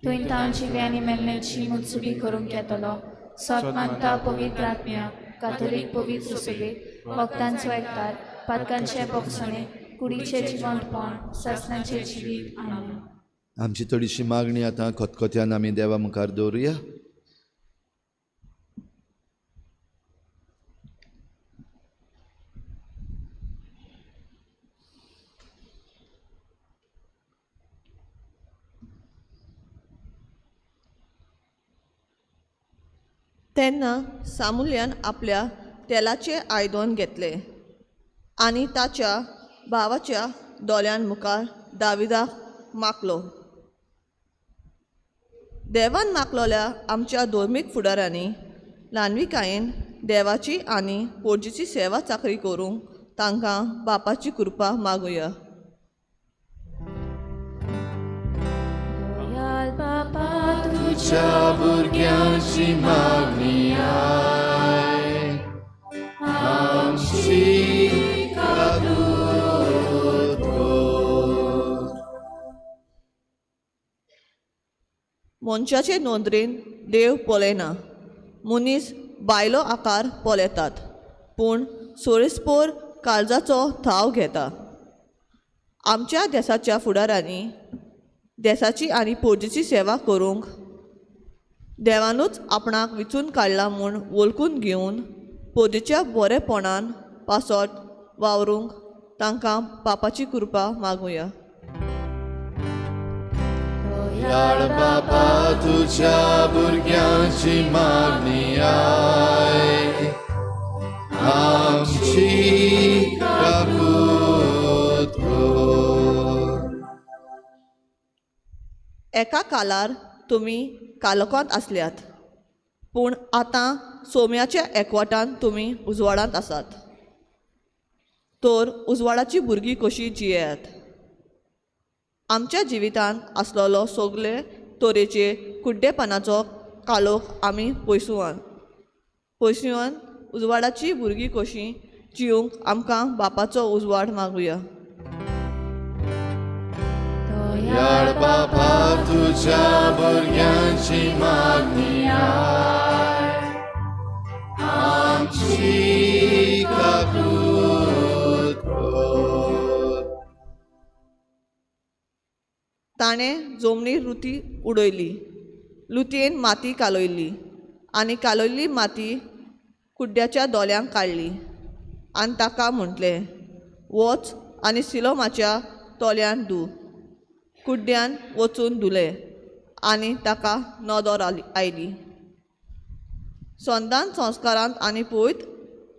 तुवें तावन जिवे आनी मेल्ल्यांची मुत्सुबी करूंक येतलो. सतमानता पवित्र आत्म्या, कातोलीक पवित्र सुबेक, भक्तांचो एकतार, पातकांचे बोगसणे, कुडीचे जिवंतपण, सासणांचे जिवीत. आमेन. आमची थोडीशी मागणी आतां खतखत्यान आमी देवा मुखार दवरुया. तेन्ना सामुल्यान आपल्या तेलाचे आयदन घेतले आनी ताच्या भावाच्या दोळ्यान मुखार दाविदाक मागलो. देवान मागलोल्या आमच्या धर्मीक फुडाऱ्यांनी ल्हानविकायेन देवाची आनी पोरजीची सेवा चाकरी करूंक तांकां बापाची कृपा मागुया. तुझ्या भुरग्यांची मागणी आय, आमची काकूट कर. मनशाचे नोंदरेन देव पळयना. मनीस बायलो आकार पळयतात, पूण सोरेस्पोर काळजाचो थाव घेता. आमच्या देशाच्या फुडाऱ्यांनी देशाची आनी पोरजीची सेवा करूंक देवानूच आपणाक विचून काडला म्हूण वळखून घेवन पोरजीच्या बरेपणान पासोट वावरूंक तांकां बापाची कृपा मागुया. दयाळ बापा, तुझ्या भुरग्यांची मागणी आय, आमची काकूट कर. एका कालार तुमी कालोखांत आसल्यात, पूण आतां सोम्याच्या एकवटान तुमी उजवाडांत आसात. तर उजवाडाची भुरगीं कशीं जियेयात. आमच्या जिवितांत आसलेलो सगळे तरेचे कुड्डेपणाचो कालोख आमी पयसुवान उजवाडाची भुरगीं कशीं जिवंक आमकां बापाचो उजवाड मागुया. दयाळ बापा, तुझ्या भुरग्यांची मागणी आय, आमची काकूट कर. ताणें जमनी रुती उडयली, लुतयेन माती कालोयली आनी कालोयल्ली माती कुड्ड्याच्या दोळ्यांक काडली. आनी ताका म्हटलें, वच आनी सिलोमाच्या तोल्यान धू. कुड्ड्यान वचून धुलें आनी ताका नदर आयली. संदान संस्कारांत आनी पवित्र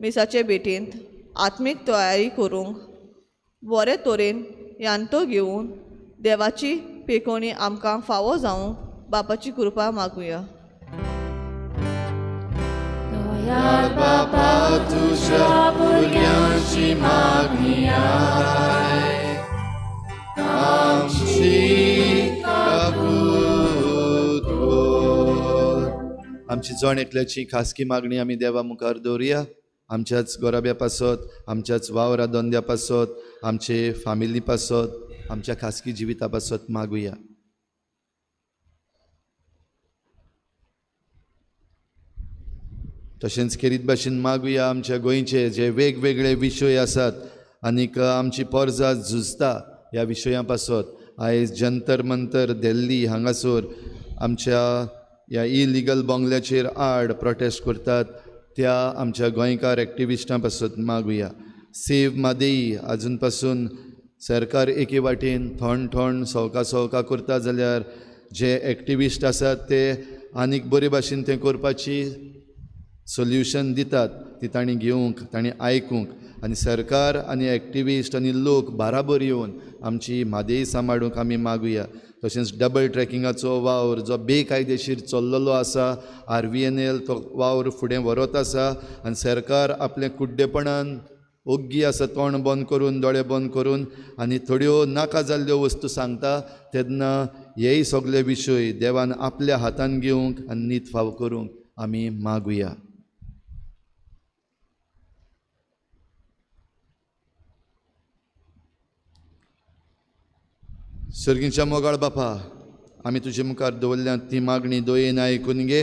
मिसाचे भेटेंत आत्मीक तयारी करूंक बरे तरेन यांतो घेवन देवाची पेखोवणी आमकां फावो जावंक बापाची कृपा मागुया. बापा तुझ्या भुरग्यांची मागणी आय, आमची काकूट कर. आमची जण एकल्याची खासगी मागणी आमी देवा मुखार दवरुया. आमच्याच गोराब्या पासत, आमच्याच वावरा दोंद्या पासत, आमचे फामिली पासत, आमच्या खासगी जिविता पासत मागुया. तशेंच खेरीत भाशेन मागुया आमच्या गोंयचे जे वेगवेगळे विशय आसात आनीक आमची पोरजां झुजता ह्या विशयां पासत. आयज जंतर मंतर दिल्ली हांगासर आमच्या ह्या इलिगल बोंगल्याचेर आड प्रोटेस्ट करतात त्या आमच्या गोंयकार एक्टिविस्टां पासत मागुया. सेव मादेई आजून पासून सरकार एके वाटेन थोंड सवका करता जाल्यार जे एक्टिविस्ट आसात ते आनीक बरे भाशेन तें करपाची सोल्युशन दितात ती तांणी घेवंक, तांणी आयकूंक आनी सरकार आनी एक्टिविस्ट आनी लोक बाराबर येवन आमची म्हादेय सांबाळूंक आमी मागुया. तशेंच डबल ट्रॅकिंगाचो वावर जो बेकायदेशीर चल्लेलो आसा, RVNL तो वावर फुडें व्हरत आसा आनी सरकार आपले कुड्डेपणान ओग्गी आसा तोंड बंद करून दोळे बंद करून आनी थोड्यो नाका जाल्ल्यो वस्तू सांगता तेन्ना हेय सगळे विशय देवान आपल्या हातान घेवंक आनी नीत फाव करूंक आमी मागुया. सर्गीच्या मोगाळ बापा, आमी तुजे मुखार दवरल्या ती मागणी दोयेन आयकून घे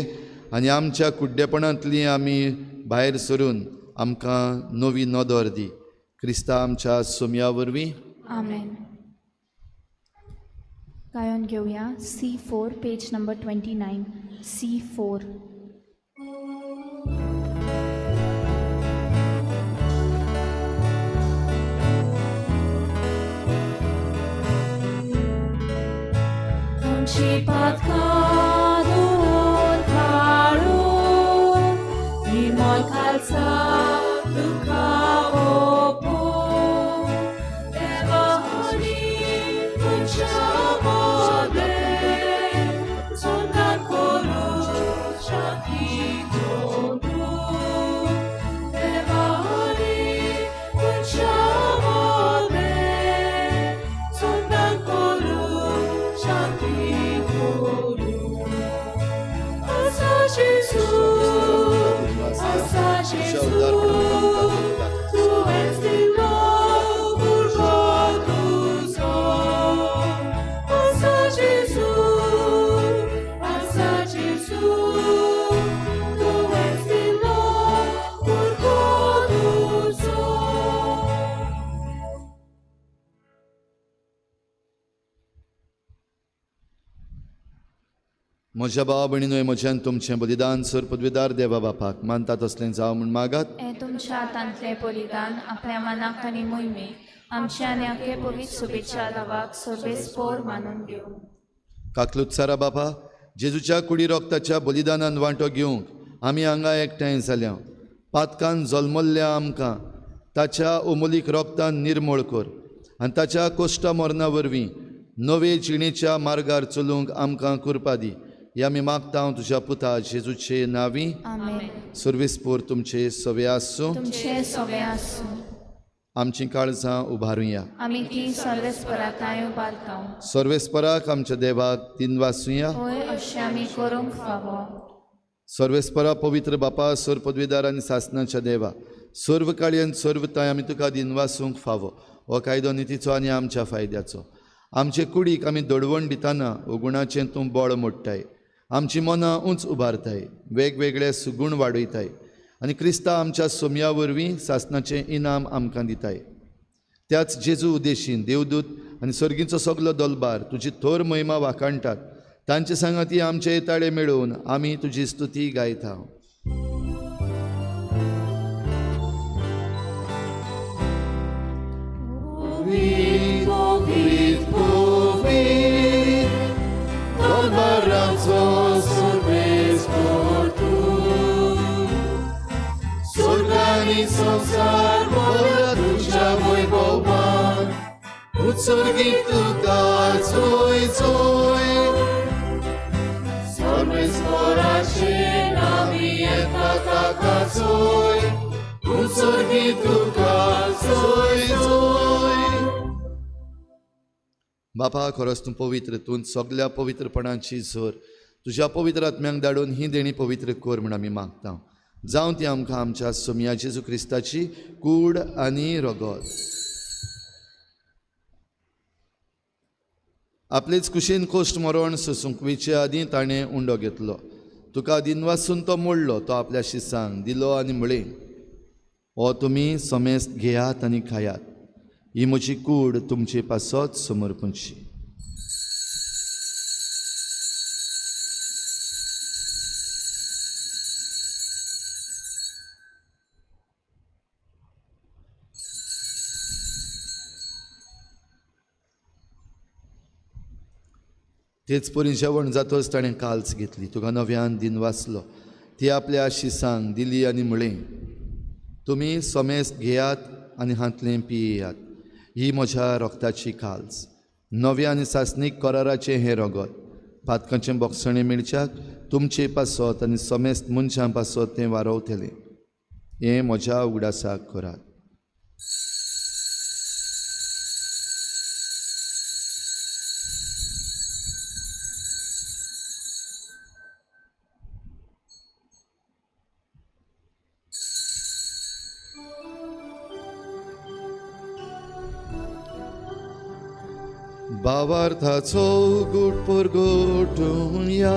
आनी आमच्या कुड्डेपणांतली आमी भायर सरून आमकां नवी नदर दी. क्रिस्ता आमच्या सोम्या वरवीं आमेन. गायन घेवया C4 page number 29. C4. Przypadkadun haru i mol kalca duka opu Deva hari unchamode Sondan koru shakti kodu Deva hari unchamode Sondan koru shakti Jesus, Tu és de novo todos Asa Jesus, Tu és de novo todos म्हज्या भावा भयणीनोय म्हज्यान तुमचें बलिदान सर पदवीदार देवा बापाक मानता तसलें जावं म्हूण मागात. हे तुमच्या हातांतलें बलिदान आपल्या मनाक आनी मोहिमेक आमच्या आनी आख्खे पवित्र शुभेच्छा लावाक सर्वेस्पोर मानून घेवं. काकलुत्सारा बापा, जेजूच्या कुडी रोगताच्या बलिदानान वांटो घेवंक आमी हांगा एकठांय जाल्या. पातकान जल्मल्ल्या आमकां ताच्या ओमोलीक रोगतान निर्मळ कर आनी ताच्या कोश्टा मरणा वरवीं नवे जिणेच्या मार्गार चलूंक आमकां कृपा दी. ह्या आमी मागता हांव तुज्या पुता जेजूचे नांवी. आमेन. सर्वेस्पोर तुमचे सवे आसूं. तुमचे सगळे आसूं. आमची काळजां उबारुया. आमी ती सर्वेस्पराताय उबारता. सर्वेस्पराक आमच्या देवाक दिनवासुया. होय अशें आमी करूंक फावो. सर्वेस्परा पवित्र बापा, सर पदवीदार आनी सासणाच्या देवा, सर्व काळी आनी सर्वताय आमी तुका दिनवासूंक फावो. हो कायदो नितीचो आनी आमच्या फायद्याचो. आमचे कुडीक आमी दडवण दितना ओगुणाचें तूं बळ मोडटाय. आमची मनां उंच उबारताय, वेगवेगळे सुगूण वाडयताय आनी क्रिस्ता आमच्या सोम्या वरवीं सासणाचें इनाम आमकां दिताय. त्याच जेजू उद्देशीन देवदूत आनी सर्गीचो सगलो दलबार तुजी थोर महिमा वाखाणटात. तांचे सांगाती आमचे येताळे मेळोवन आमी तुजी स्तुती गायता. संसार भोवला तुझ्या वैभवान उत्सर्गीत तुका चोय चोय सर्वेस्पराचे नावी येता ताका चोय उत्सर्गीत तुका चोय चोय बापा खरोच तूं पवित्र तूं सगळ्या पवित्रपणाची झर तुज्या पवित्र आत्म्यांक धाडून ही देणी पवित्र कर म्हण आमी मागता जावं ती आमकां आमच्या सोम्या जेजू क्रिस्ताची कूड आनी रगत आपलेच कुशीन कोश्ट मरण सोंसुंकवेचे आदीं ताणें उंडो घेतलो तुका दिनवासून तो मोडलो तो आपल्या शिसांक दिलो आनी म्हळें हो तुमी समेस्त घेयात आनी खायात ही म्हजी कूड तुमचे पासत समर्पणची तेच परी जेवण जातच ताणें काल्स घेतली तुका नव्यान दिन वाचलो ती आपल्या शिसांक दिली आनी म्हळें तुमी समेस्त घेयात आनी हातलें पियेयात ही म्हज्या रोगताची काल्स नव्या आनी सासणीक कराराचें हें रगत पातकांचें बोगसणें मेळच्याक तुमचे पासत आनी समेस्त मनशां पासत तें वारवतलें हें म्हज्या उगडासाक करात भावार्थाचो गुट परगटून या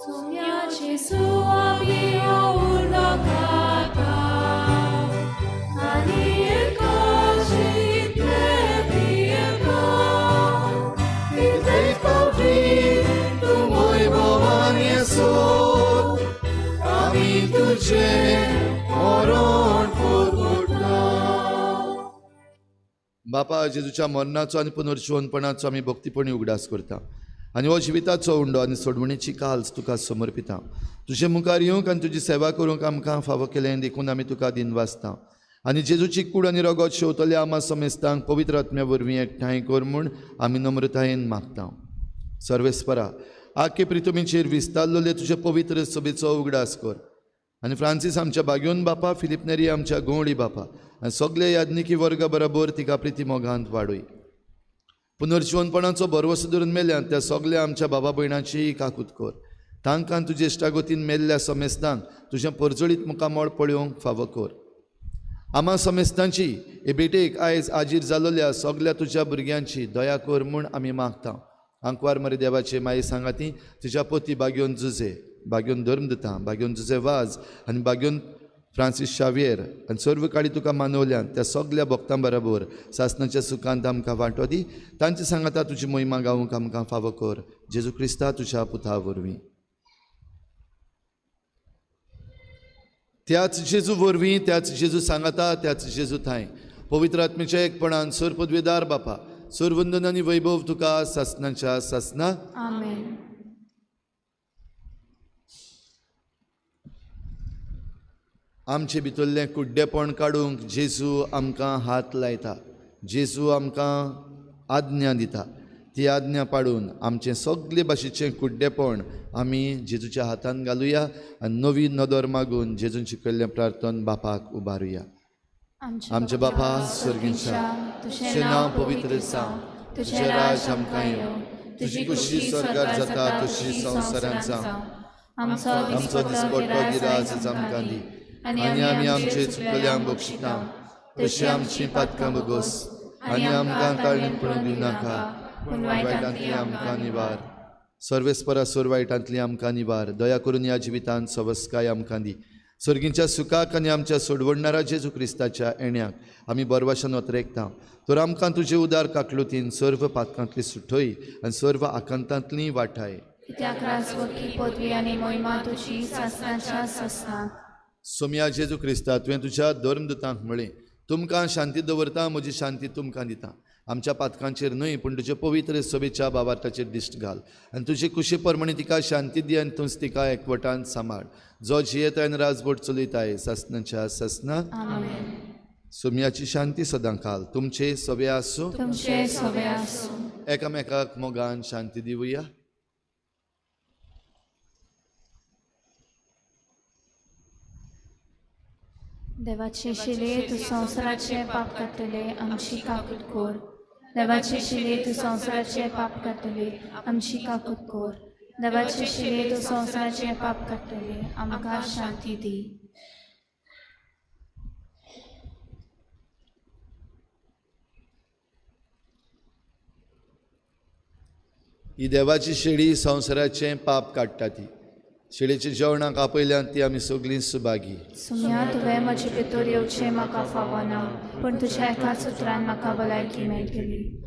सोम्याचे सुवामी उर्नो खाता आनी एकाची प्रेमिका कितें पावटी तूं वैभवान येसो आमी तुजें मरण परगटता बापा जेजूच्या मरणाचो आनी पुनर्जीवनपणाचो आमी भक्तीपणी उगडास करता आनी हो जिविताचो उंडो आनी सोडवणेची काल्स तुका समर्पिता तुजे मुखार येवंक आनी तुजी सेवा करूंक आमकां फावो केलें देखून आमी तुका दिन वाचता आनी जेजूची कूड आनी रगत शेवतल्या आमा समेस्तांक पवित्र आत्म्या वरवीं एकठांय कर म्हूण आमी नम्रतायेन मागता सर्वेस्परा आख्खे प्रितुमीचेर विस्तारलोले तुजे पवित्र सभेचो उगडास कर आनी फ्रांसीस आमच्या बागेवन बापा फिलिप नेरी आमच्या गोवळी बापा आनी सगळे याज्ञिकी वर्गा बरोबर तिका प्रिती मोगांत वाडय पुनर्जीवनपणाचो भरवसो धरून मेल्यान त्या सगळ्या आमच्या बाबा भयणाची काकूत कर तांकां तुजे इश्टागतीन मेल्ल्या समेस्तांक तुजें परजळीत मुखामोळ पळोवंक फावो कर आमा समेस्तांची हे बेटेक आयज आजीर जालोल्या सगळ्या तुज्या भुरग्यांची दया कर म्हूण आमी मागता आंकवार मरे देवाचे माये सांगाती तुज्या पोती बागेवन जुजे बागेवन धर्मदता बागेवन जुजे वाज आनी बागेवन फ्रांसीस शावियर आनी सर्व काळी तुका मानवल्यान त्या सगळ्या भक्तां बरोबर सासणाच्या सुखांत आमकां वांटो दी तांची सांगाता तुजी मोहिमा गावूंक आमकां फावो कर जेजू क्रिस्ता तुज्या पुता वरवीं त्याच जेजू वरवीं त्याच जेजू सांगाता त्याच जेजू थंय पवित्र आत्मेच्या एकपणान सर पदवेदार बापा सर वंदन आनी वैभव तुका सासणाच्या सासना आमेन आमचे भितरलें कुड्डेपण काडूंक जेजू आमकां हात लायता जेजू आमकां आज्ञा दिता ती आज्ञा पाडून आमचें सगळे भाशेचें कुड्डेपण आमी जेजूच्या हातान घालुया आनी नवी नदर मागून जेजून शिकयल्लें प्रार्थन बापाक उबारुया आमचे बापा स्वर्गींच्या तुजें नांव पवित्र जावं तुजें राज आमकां येवं तुजी खुशी स्वर्गार जाता तशी संवसारांत जावं आमचो दिसपट्टो गिराज आमकां दी आनी आमी आमचे चुकल्यांक बक्षिता तशी आमची पातकां बगोस आनी आमकां काळणीत पडूंक दिवं नाका पूण वायटांतली आमकां निवार सर्वेस्परा सोर वायटांतली आमकां निवार दया करून ह्या जिवितांत सवस्काय आमकां दी सर्गींच्या सुखाक आनी आमच्या सोडवणणारा जेजू क्रिस्ताच्या येण्याक आमी बरवाशान वतरेकता तर आमकां तुजे उदार काकलुतीन सर्व पातकांतली सुटय आनी सर्व आकांतांतली वाटाय कित्याक राजवकी पदवी आनी मोहिमा तुजी सासणाच्या सासणाक सोम्या जेजू क्रिस्ता तुवें तुज्या धर्मदूतांक म्हळें तुमकां शांती दवरता, म्हजी शांती तुमकां दिता. आमच्या पातकांचेर न्हय पूण तुजे पवित्र सोबेच्या बाबार्ताचेर दिश्ट घाल आनी तुजी कुशी परमणी तिका शांती दी आनी तूंच तिका एकवटान सांबाळ. जो जियेता आनी राजभोट चलयताय ससनाच्या ससना. सोम्याची शांती सदां घाल. तुमचे सोबे आसूं. तुमचे सोबे आसूं. एकामेकाक मोगान शांती दिवया. देवाचे शिले तू संवसाराचे पाप काडटले आमची काकूट कोर. देवाचे शिले तू संवसाराचे पाप काडटले आमची काकूट कोर. देवाचे शिले तू संवसाराचे पाप काडटले आमकां शांती दी. ही देवाची शेळी संवसाराचें पाप काडटा ती. शेळीच्या जेवणाक आपयल्यान ती आमी सगळीं सुभागी. सुम्या तुवें म्हजे भितर येवचें म्हाका फावना पूण तुज्या एकाच उतरान म्हाका भलायकी मेळटली.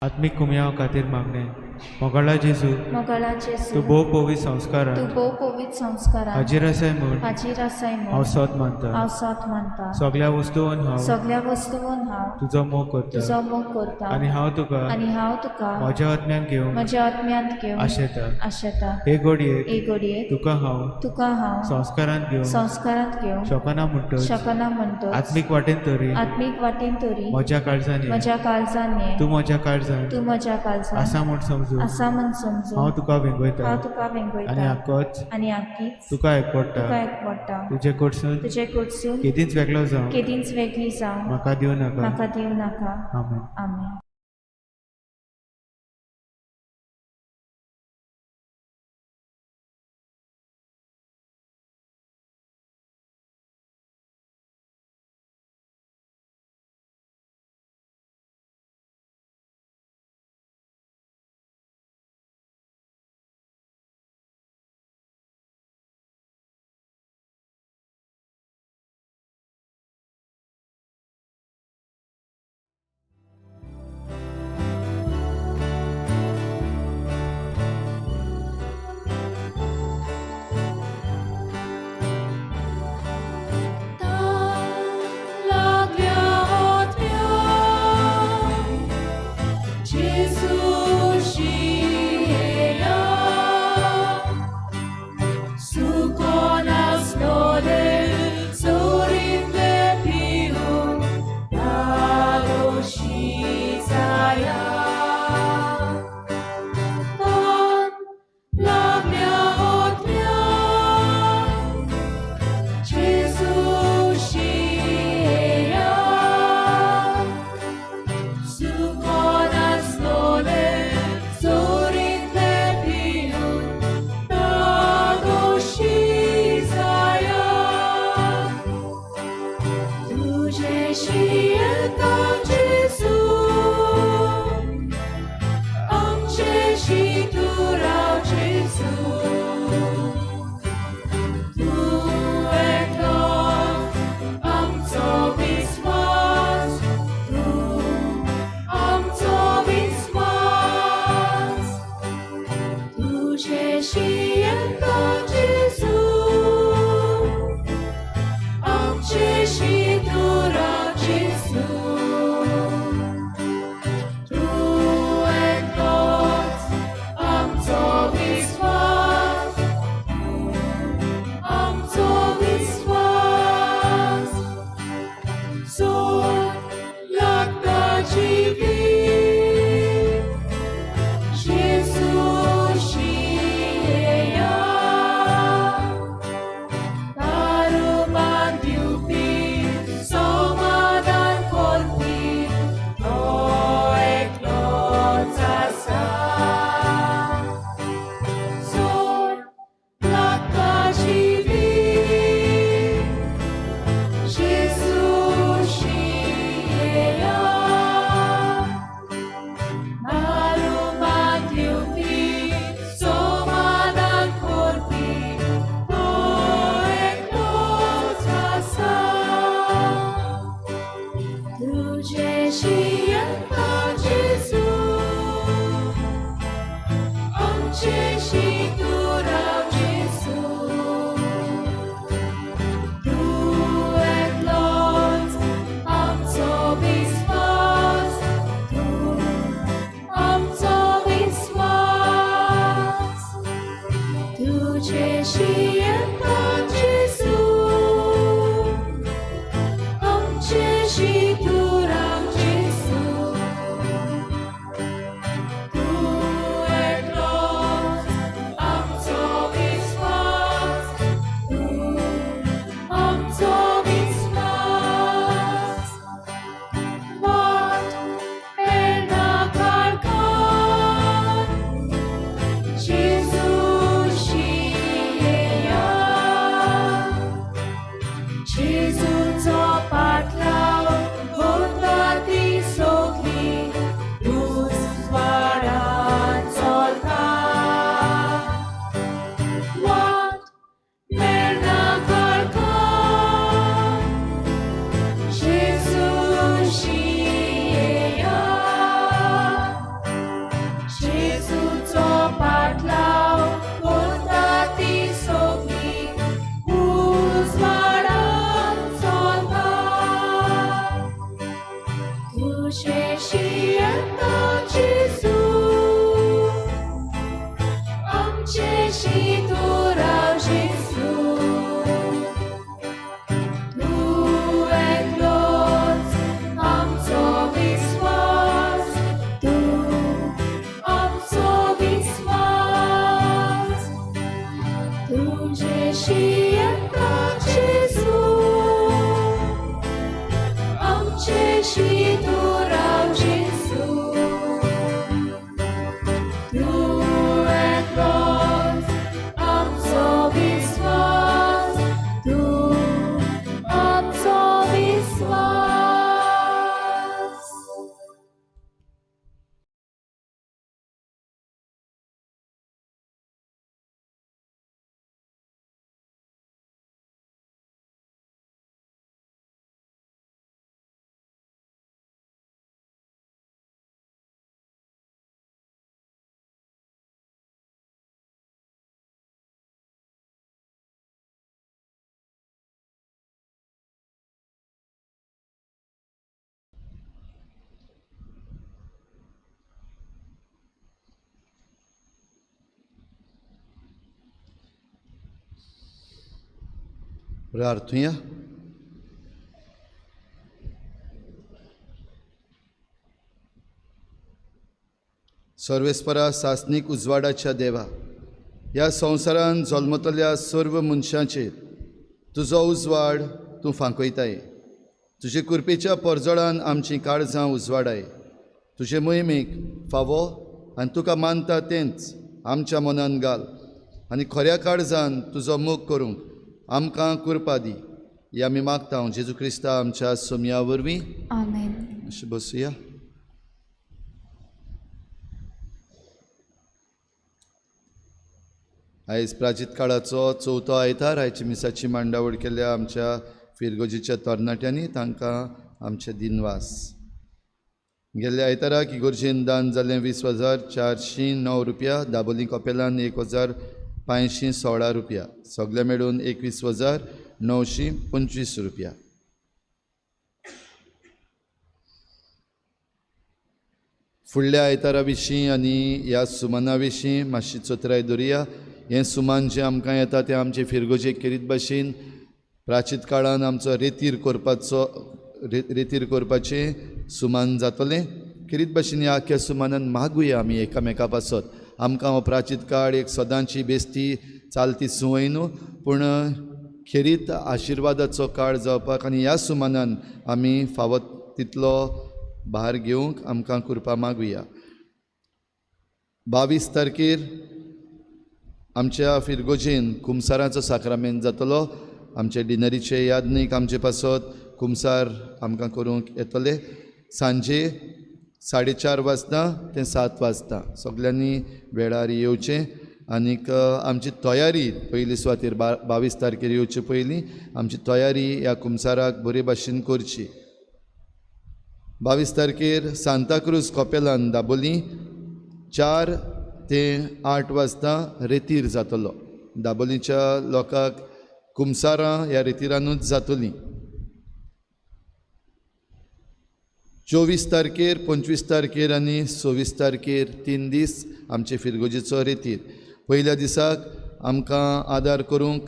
आत्मिक कुमयाव खातीर मागणें. मोगाळा जेजू, मोगाळा तूं जेजू, भोव पवित्र संस्कारां तूं भोव पवित्र संस्कारां हाजीर आसाय म्हूण हाजीर आसाय हांव म्हूण सोत मानता. हांव सोत मानता. सगळ्या वस्तूंनी हांव सगळ्या वस्तूंनी हांव तुजो मोग करता तुजो मोग करता आनी हांव तुका आनी हांव तुका म्हज्या आत्म्यान घेवन म्हज्या आत्म्यांत घेवन आशेता. आशेता. हे घडयेक एक घडयेक तुका हांव संस्कारांत घेवन शकना म्हणटच शकना म्हणटच आत्मीक वाटेन तरी आत्मीक वाटेन तरी म्हज्या काळजांनी म्हज्या काळजांनी तूं म्हज्या काळजान तूं म्हज्या काळजांत आसा म्हूण समजून आसा म्हूण समजून हांव तुका वेंगयता हांव तुका आनी वेंगयता आक्कोच आनी आख्खीच तुका एकवडटा. तुका एकवडटा. तुजे कडसून तुजे कडसून केदींच वेगळो जावं केदींच वेगळी जावं म्हाका दिवं नाका. म्हाका दिवं नाका. आमेन. आमेन. तुझे तुझेशी येता जेजू आमचेशी तू राव जेजू तू एकलोच आमचो विस्वास तू आमचो विस्वास तुझेशी येता जेजू आमचेशी तू राव जेजू तू एकलोच आमचो विस्वास तू आमचो विस्वास प्रार्थुया. सर्वेस्परा सासनीक उजवाडाच्या देवा, ह्या संवसारान जल्मतल्या सर्व मनशांचेर तुजो उजवाड तूं फांकयताय. तुजे कृपेच्या परजळान आमची काळजां उजवाडाय. तुजे मोहिमेक फावो आनी तुका मानता तेंच आमच्या मनान घाल आनी खऱ्या काळजान तुजो मोग करूंक आमकां कृपा दी. ही आमी मागता जेजू क्रिस्ता आमच्या सोमया वरवीं. आमेन. अशें बसुया. आयज प्राचीत काळाचो चवथो आयतार. आयची मिसाची मांडावळ केल्या आमच्या फिरगोजीच्या तरणाट्यांनी तांकां आमचे दिनवास. गेल्ल्या आयताराक इगोर्जेन दान जालें 20,409 रुपया. दाबोलीं कपेलान 1,516 रुपया. सगळे मेळून 21,925 रुपया. फुडल्या आयतारा विशीं आनी ह्या सुमना विशीं मातशी चोत्राय दवरुया. हें सुमान जें आमकां येता तें आमचे फिरगोजेक करीत भाशेन प्राचीत काळान आमचो रेतीर करपाचें सुमान जातलें. करीत भाशेन ह्या आख्या सुमानान मागुया आमी एकामेका पासत. आमकां हो प्राचीत काळ एक सदांची बेस्ती चालती सुवय न्हू, पूण खेरीत आशिर्वादाचो काळ जावपाक आनी ह्या सुमानान आमी फावो तितलो भार घेवंक आमकां कृपा मागुया. 22 तारखेर आमच्या फिरगोजेन कुमसाराचो साक्रामेंत जातलो. आमचे डिनरीचे यादनीक आमचे पासत कुमसार आमकां करूंक येतले. सांजे 4:30 वाजता ते 7 वाजता सगल्यांनी वेळार येवचें. आनीक आमची तयारी पयली सुवातेर 22 तारखेर येवचे पयलीं आमची तयारी ह्या कुमसाराक बरे भाशेन करची. 22 तारखेर सांताक्रूज कपेलान दाबोलीं 4 ते 8 वाजता रेतीर जातलो. दाबोलीच्या लोकांक कुमसारां ह्या रेतीरानूच जातलीं. 24 तारखेर 25 तारखेर आनी 26 तारखेर 3 दीस आमचे फिरगोजेचो रेतीर. पयल्या दिसाक आमकां आदार करूंक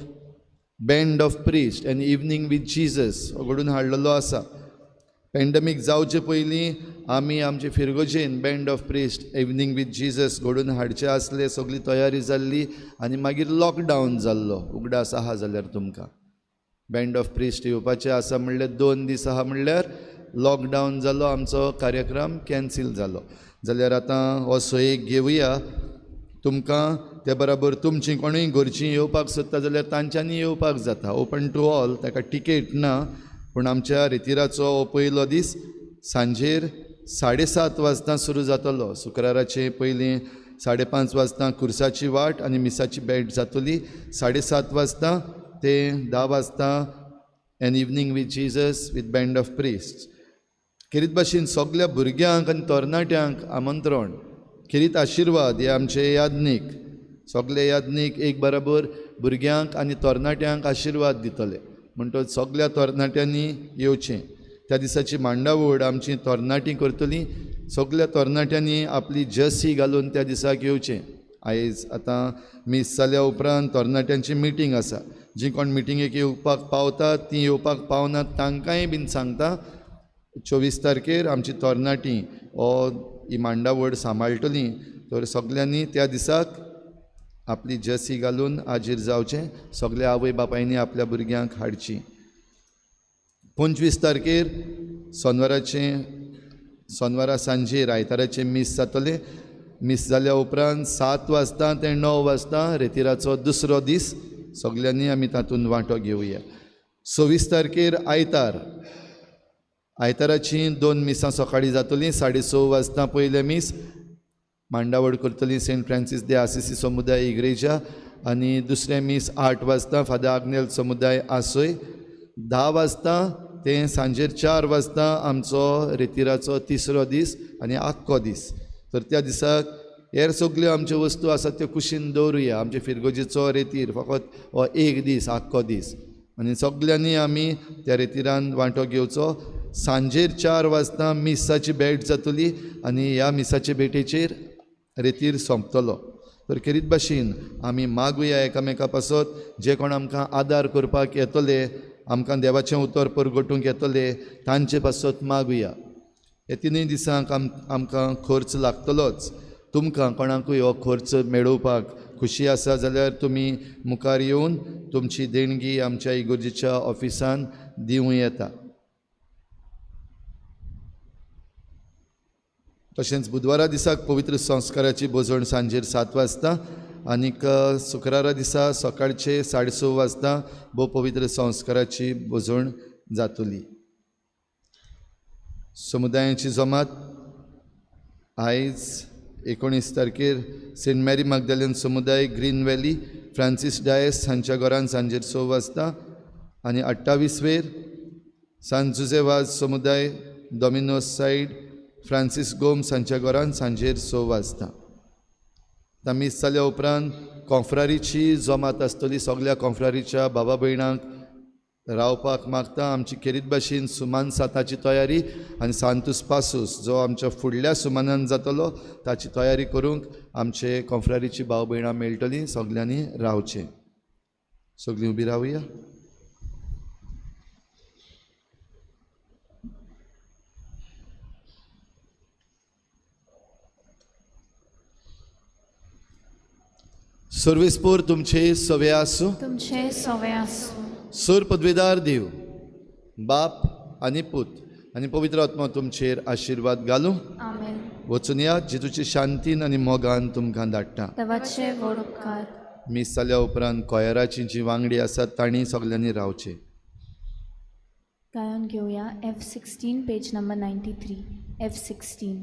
band of priest an evening with Jesus हो घडून हाडलेलो आसा. पॅन्डमीक जावचे पयलीं आमी आमचे फिरगोजेन band of priest evening with Jesus घडून हाडचे आसले. सगळी तयारी जाल्ली आनी मागीर लॉकडावन जाल्लो. उगडास आहा जाल्यार तुमकां बँड ऑफ प्रिस्ट येवपाचें आसा म्हणल्यार 2 दीस आहा म्हणल्यार लॉकडावन जालो. आमचो कार्यक्रम कॅन्सील जालो. जाल्यार आतां हो सोयेक घेवया. तुमकां ते बराबर तुमचीं कोणूय घरचीं येवपाक सोदता जाल्यार तांच्यांनी येवपाक जाता. ओपन टू ऑल, ताका टिकेट ना. पूण आमच्या रेतीराचो हो पयलो दीस सांजेर 7:30 वाजता सुरू जातलो. शुक्राराचे पयलीं 5:30 वाजता खुर्साची वाट आनी मिसाची भेट जातली. 7:30 वाजता ते 10 वाजता an evening with Jesus with band of priest. खेरीत भाशेन सगल्या भुरग्यांक आनी तरणाट्यांक आमंत्रण. खेरीत आशिर्वाद हे आमचे यादनीक सगळे यादनीक एक बराबर भुरग्यांक आनी तरणाट्यांक आशिर्वाद दितले. म्हणटच सगल्या तरणाट्यांनी येवचें. त्या दिसाची मांडावळ आमची तरणाटीं करतलीं. सगळ्या तरणाट्यांनी आपली जर्सी घालून त्या दिसाक येवचें. आयज आतां मीस जाल्या उपरांत तरणाट्यांची मिटींग आसा. जीं कोण मिटिंगेक येवपाक पावतात तीं येवपाक पावनात तांकांय बीन सांगता 24 तारखेर आमची तरणाटीं ही मांडावळ सांबाळटलीं. तर सगल्यांनी त्या दिसाक आपली जर्सी घालून हाजीर जावचें. सगल्या आवय बापायनी आपल्या भुरग्यांक हाडची. 25 तारखेर शेनवारा सांजेर आयताराचें मीस जातलें. मीस जाल्या उपरांत 7 वाजता ते 9 वाजता रेतीराचो दुसरो दीस. सगल्यांनी आमी तातूंत वांटो घेवया. 26 तारखेर आयताराची 2 मिसां सकाळीं जातलीं. 6:30 वाजता पयले मीस मांडावळ करतली सेंट फ्रांसीस दे आसिसी समुदाय इग्रेजा. आनी दुसरें मीस 8 वाजता फादर आग्नेल समुदाय आसोय. 10 वाजता ते सांजेर 4 वाजता आमचो रेतीराचो तिसरो दीस आनी आख्खो दीस. तर त्या दिसाक हेर सगल्यो आमच्यो वस्तू आसात त्यो कुशीन दवरुया. आमचे फिरगोजीचो रेतीर फकत हो एक दीस आख्खो दीस आनी सगल्यांनी आमी त्या रेतीरान वांटो घेवचो. सांजेर 4 वाजता मिसाची भेट जातली आनी ह्या मिसाचे भेटेचेर रेतीर सोंपतलो. तर खेरीत भाशेन आमी मागुया एकामेका पासत जे कोण आमकां आदार करपाक येतले, आमकां देवाचें उतर परगटूंक येतले, तांचे पासत मागुया. हे 3 दिसांक आमकां खर्च लागतलोच. तुमकां कोणाकूय हो खर्च मेळोवपाक खुशी आसा जाल्यार तुमी मुखार येवन तुमची देणगी आमच्या इगोर्जेच्या ऑफिसान दिवं येता. तशेंच बुधवारा दिसाक पवित्र संस्काराची बोजवण सांजेर 7 वाजता आनीक शुक्रारा दिसा सकाळचे 6:30 वाजता भोव पवित्र संस्काराची बोजवण जातली. समुदायाची जमात आयज 19 तारखेर सेंट मॅरी मॅगदलेन समुदाय ग्रीन व्हॅली फ्रांसीस डायस हांच्या घरान सांजेर 6 वाजता आनी 28वेर सान जुजेवाज समुदाय डॉमिनोस सायड फ्रांसीस गोम्स हांच्या घरान सांजेर 6 वाजता. मीस जाल्या उपरांत कॉन्फ्रारीची जमात आसतली. सगल्या कॉन्फ्रारीच्या बाबा भयणांक रावपाक मागता. आमची खेरीत भाशेन सुमान 7ची तयारी आनी सांतूस पासूस जो आमच्या फुडल्या सुमानान जातलो ताची तयारी करूंक आमचे कॉन्फ्रारीची भाव भयणां मेळटलीं. सगल्यांनी रावचें. सगलीं उबी रावया. सर्वेस्पोर तुमचे सवे आसूं. तुमचे सवे आसूं. सूर पदवीदार देव बाप आनी पूत आनी पवित्र आत्मा तुमचेर आशिर्वाद घालूं. आमेन. वचून या जेजूची शांतीन आनी मोगान तुमकां धाडटा. देवाचे व्हड उपकार. मीस जाल्या उपरांत कोयराची जी वांगडी आसात तांणी सगल्यांनी रावचे. गायन घेवया F16 पेज नंबर 93. F16.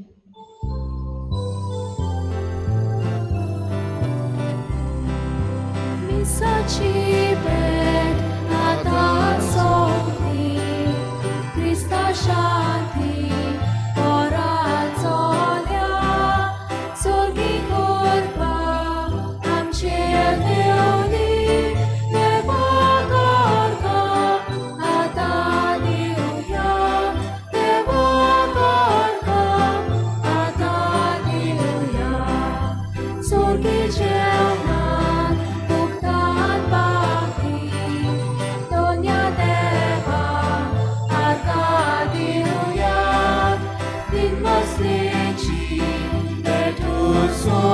मिसाची भेट आतां सोंपली. क्रिस्ता शांती कोराचो सोर्गी करपा आमचेर देवली देवा करता आतां दिवया. देवा करता आतां दिवया. सोर्गी जेवणां so